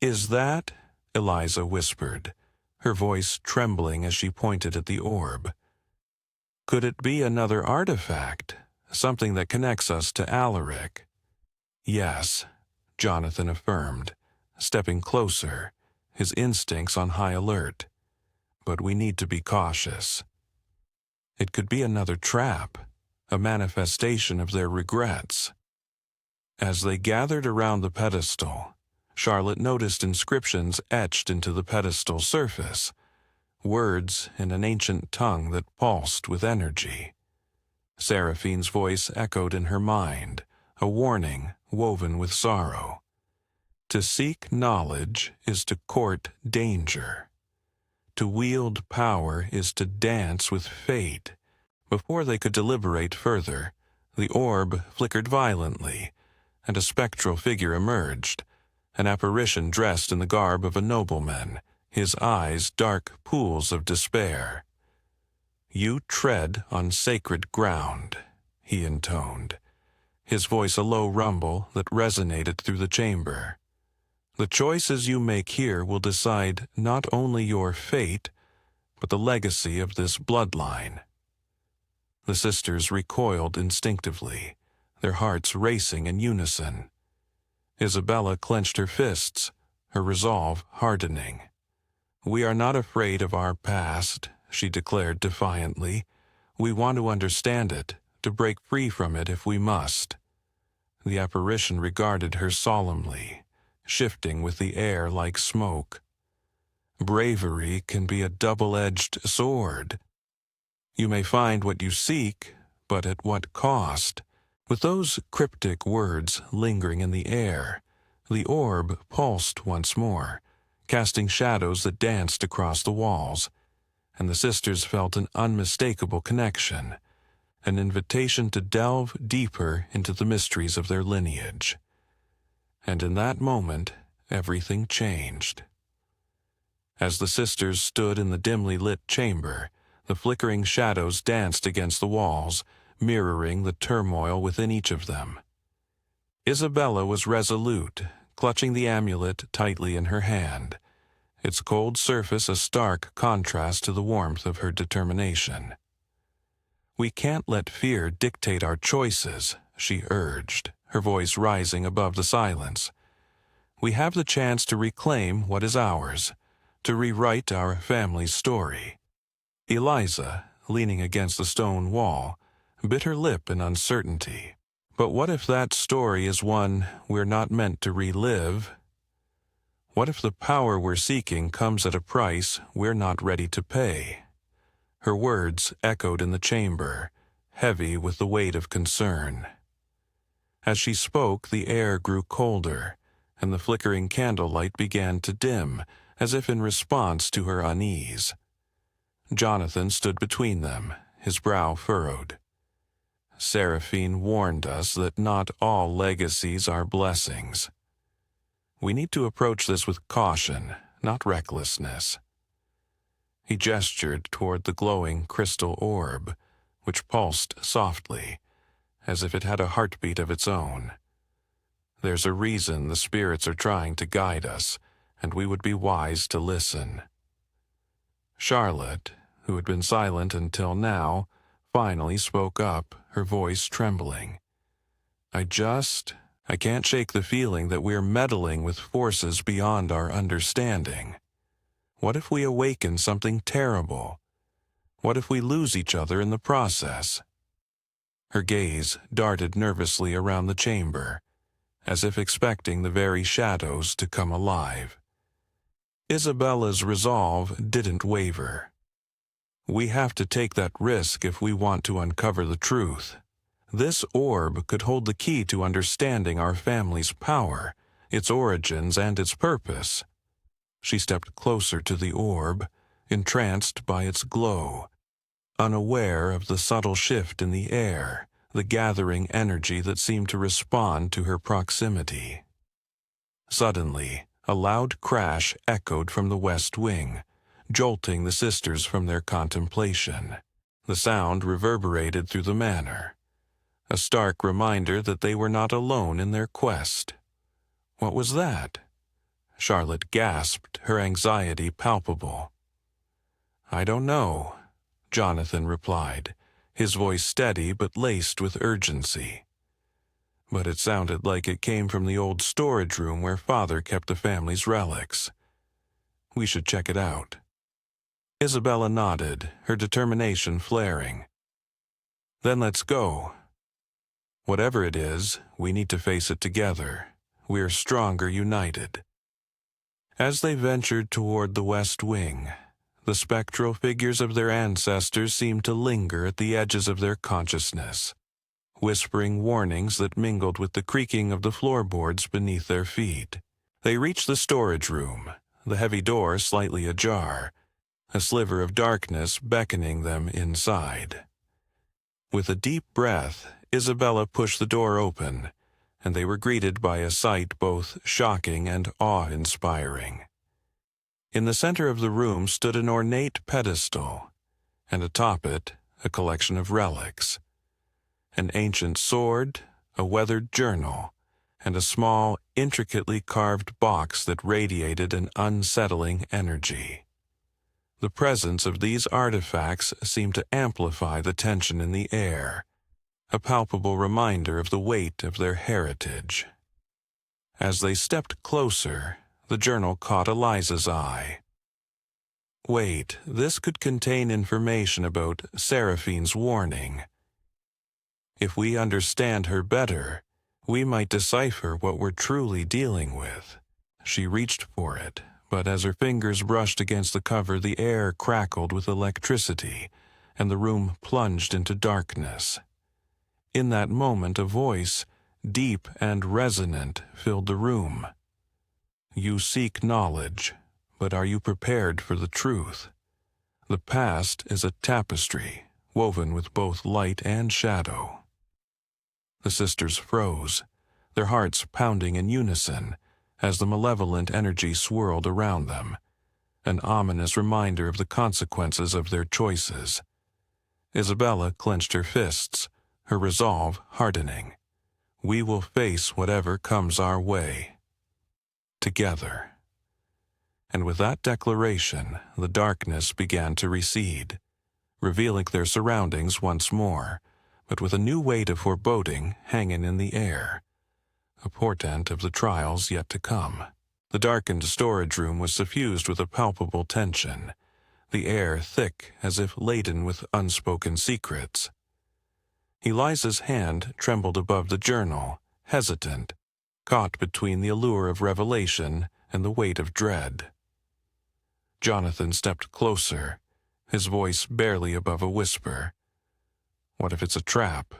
Speaker 1: "Is that?" Eliza whispered, her voice trembling as she pointed at the orb. "Could it be another artifact, something that connects us to Alaric?" "Yes," Jonathan affirmed, stepping closer, his instincts on high alert. "But we need to be cautious. It could be another trap, a manifestation of their regrets." As they gathered around the pedestal, Charlotte noticed inscriptions etched into the pedestal surface, words in an ancient tongue that pulsed with energy. Seraphine's voice echoed in her mind, a warning woven with sorrow. To seek knowledge is to court danger. To wield power is to dance with fate. Before they could deliberate further, the orb flickered violently, and a spectral figure emerged, an apparition dressed in the garb of a nobleman, his eyes dark pools of despair. "You tread on sacred ground," he intoned, his voice a low rumble that resonated through the chamber. "The choices you make here will decide not only your fate, but the legacy of this bloodline." The sisters recoiled instinctively, their hearts racing in unison. Isabella clenched her fists, her resolve hardening. "We are not afraid of our past," she declared defiantly. "We want to understand it, to break free from it if we must." The apparition regarded her solemnly, shifting with the air like smoke. "Bravery can be a double-edged sword. You may find what you seek, but at what cost?" With those cryptic words lingering in the air, the orb pulsed once more, casting shadows that danced across the walls, and the sisters felt an unmistakable connection, an invitation to delve deeper into the mysteries of their lineage. And in that moment, everything changed. As the sisters stood in the dimly lit chamber, the flickering shadows danced against the walls, mirroring the turmoil within each of them. Isabella was resolute, clutching the amulet tightly in her hand, its cold surface a stark contrast to the warmth of her determination. "We can't let fear dictate our choices," she urged, her voice rising above the silence. "We have the chance to reclaim what is ours, to rewrite our family's story." Eliza, leaning against the stone wall, bit her lip in uncertainty. "But what if that story is one we're not meant to relive? What if the power we're seeking comes at a price we're not ready to pay?" Her words echoed in the chamber, heavy with the weight of concern. As she spoke, the air grew colder, and the flickering candlelight began to dim, as if in response to her unease. Jonathan stood between them, his brow furrowed. "Seraphine warned us that not all legacies are blessings. We need to approach this with caution, not recklessness." He gestured toward the glowing crystal orb, which pulsed softly, as if it had a heartbeat of its own. There's a reason the spirits are trying to guide us, and we would be wise to listen. Charlotte, who had been silent until now, finally spoke up, her voice trembling. I can't shake the feeling that we're meddling with forces beyond our understanding. What if we awaken something terrible? What if we lose each other in the process? Her gaze darted nervously around the chamber, as if expecting the very shadows to come alive. Isabella's resolve didn't waver. We have to take that risk if we want to uncover the truth. This orb could hold the key to understanding our family's power, its origins, and its purpose. She stepped closer to the orb, entranced by its glow, unaware of the subtle shift in the air, the gathering energy that seemed to respond to her proximity. Suddenly, a loud crash echoed from the west wing, jolting the sisters from their contemplation. The sound reverberated through the manor, a stark reminder that they were not alone in their quest. What was that? Charlotte gasped, her anxiety palpable. I don't know, Jonathan replied, his voice steady but laced with urgency. But it sounded like it came from the old storage room where Father kept the family's relics. We should check it out. Isabella nodded, her determination flaring. Then let's go. Whatever it is, we need to face it together. We're stronger united. As they ventured toward the west wing, the spectral figures of their ancestors seemed to linger at the edges of their consciousness, whispering warnings that mingled with the creaking of the floorboards beneath their feet. They reached the storage room, the heavy door slightly ajar, a sliver of darkness beckoning them inside. With a deep breath, Isabella pushed the door open, and they were greeted by a sight both shocking and awe-inspiring. In the center of the room stood an ornate pedestal, and atop it, a collection of relics. An ancient sword, a weathered journal, and a small, intricately carved box that radiated an unsettling energy. The presence of these artifacts seemed to amplify the tension in the air, a palpable reminder of the weight of their heritage. As they stepped closer, the journal caught Eliza's eye. Wait, this could contain information about Seraphine's warning. If we understand her better, we might decipher what we're truly dealing with. She reached for it, but as her fingers brushed against the cover, the air crackled with electricity, and the room plunged into darkness. In that moment, a voice, deep and resonant, filled the room. You seek knowledge, but are you prepared for the truth? The past is a tapestry, woven with both light and shadow. The sisters froze, their hearts pounding in unison, as the malevolent energy swirled around them, an ominous reminder of the consequences of their choices. Isabella clenched her fists, her resolve hardening. We will face whatever comes our way. Together. And with that declaration, the darkness began to recede, revealing their surroundings once more, but with a new weight of foreboding hanging in the air, a portent of the trials yet to come. The darkened storage room was suffused with a palpable tension, the air thick as if laden with unspoken secrets. Eliza's hand trembled above the journal, hesitant, caught between the allure of revelation and the weight of dread. Jonathan stepped closer, his voice barely above a whisper. What if it's a trap?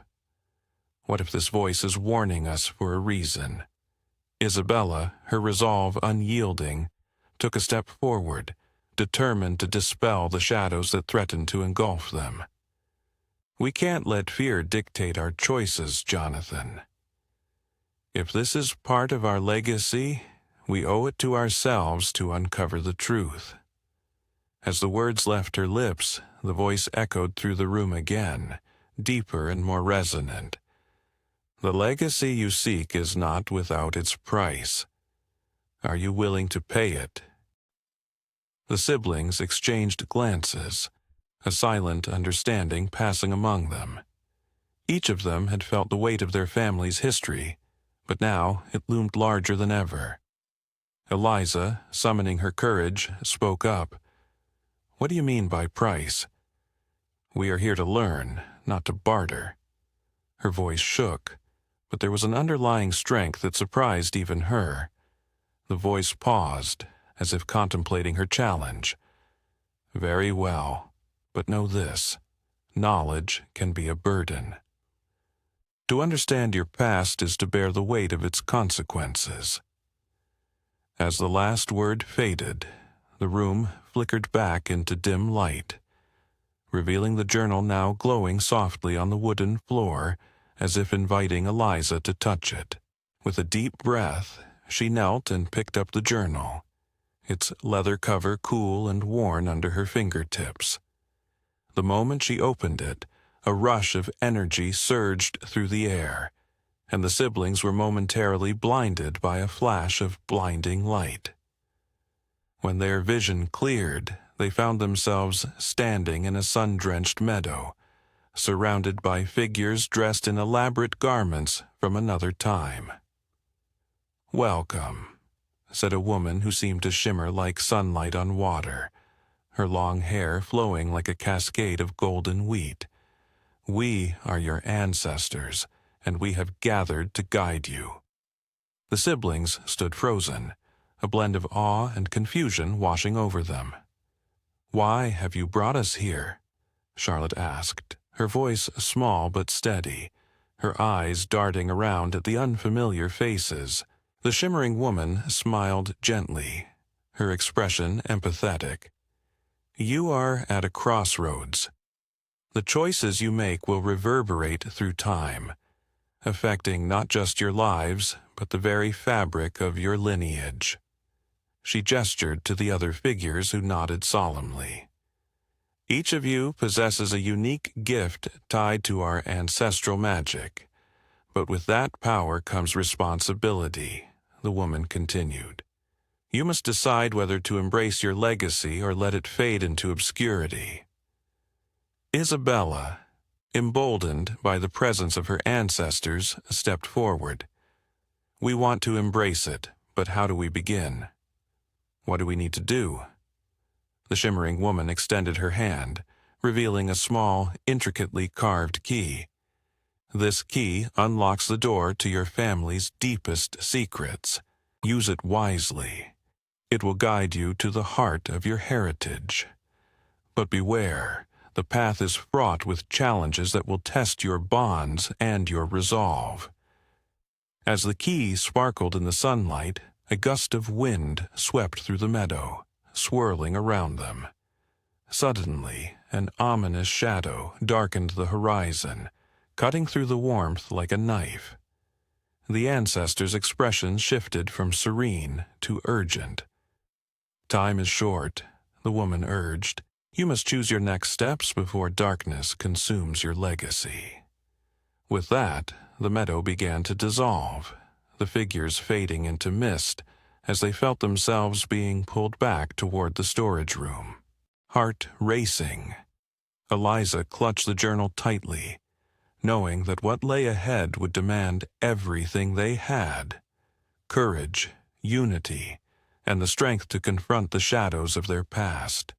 Speaker 1: What if this voice is warning us for a reason? Isabella, her resolve unyielding, took a step forward, determined to dispel the shadows that threatened to engulf them. We can't let fear dictate our choices, Jonathan. If this is part of our legacy, we owe it to ourselves to uncover the truth. As the words left her lips, the voice echoed through the room again, deeper and more resonant, The legacy you seek is not without its price. Are you willing to pay it? The siblings exchanged glances, a silent understanding passing among them. Each of them had felt the weight of their family's history, but now it loomed larger than ever. Eliza, summoning her courage, spoke up. "What do you mean by price?" "We are here to learn, not to barter." Her voice shook, but there was an underlying strength that surprised even her. The voice paused, as if contemplating her challenge. "Very well, but know this. Knowledge can be a burden. To understand your past is to bear the weight of its consequences." As the last word faded, the room flickered back into dim light, revealing the journal now glowing softly on the wooden floor, as if inviting Eliza to touch it. With a deep breath, she knelt and picked up the journal, its leather cover cool and worn under her fingertips. The moment she opened it, a rush of energy surged through the air, and the siblings were momentarily blinded by a flash of blinding light. When their vision cleared, they found themselves standing in a sun-drenched meadow, surrounded by figures dressed in elaborate garments from another time. "Welcome," said a woman who seemed to shimmer like sunlight on water, her long hair flowing like a cascade of golden wheat. "We are your ancestors, and we have gathered to guide you." The siblings stood frozen, a blend of awe and confusion washing over them. "Why have you brought us here?" Charlotte asked, her voice small but steady, her eyes darting around at the unfamiliar faces. The shimmering woman smiled gently, her expression empathetic. "You are at a crossroads. The choices you make will reverberate through time, affecting not just your lives, but the very fabric of your lineage." She gestured to the other figures who nodded solemnly. "Each of you possesses a unique gift tied to our ancestral magic, but with that power comes responsibility," the woman continued. "You must decide whether to embrace your legacy or let it fade into obscurity." Isabella, emboldened by the presence of her ancestors, stepped forward. "We want to embrace it, but how do we begin? What do we need to do?" The shimmering woman extended her hand, revealing a small, intricately carved key. "This key unlocks the door to your family's deepest secrets. Use it wisely. It will guide you to the heart of your heritage. But beware. The path is fraught with challenges that will test your bonds and your resolve." As the key sparkled in the sunlight, a gust of wind swept through the meadow, swirling around them. Suddenly, an ominous shadow darkened the horizon, cutting through the warmth like a knife. The ancestors' expression shifted from serene to urgent. "Time is short," the woman urged. "You must choose your next steps before darkness consumes your legacy." With that, the meadow began to dissolve, the figures fading into mist as they felt themselves being pulled back toward the storage room. Heart racing, Eliza clutched the journal tightly, knowing that what lay ahead would demand everything they had: courage, unity, and the strength to confront the shadows of their past.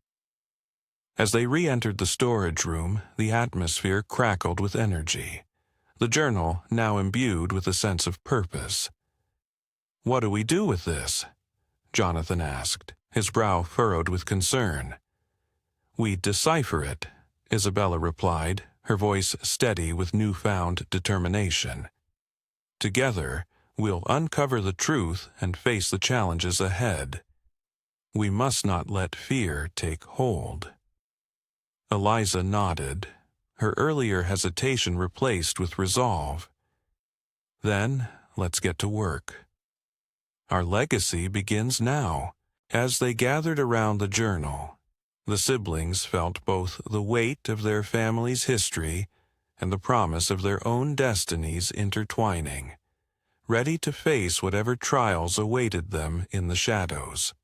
Speaker 1: As they re-entered the storage room, the atmosphere crackled with energy, the journal now imbued with a sense of purpose. "What do we do with this?" Jonathan asked, his brow furrowed with concern. "We decipher it," Isabella replied, her voice steady with newfound determination. "Together, we'll uncover the truth and face the challenges ahead. We must not let fear take hold." Eliza nodded, her earlier hesitation replaced with resolve. "Then, let's get to work. Our legacy begins now." As they gathered around the journal, the siblings felt both the weight of their family's history and the promise of their own destinies intertwining, ready to face whatever trials awaited them in the shadows.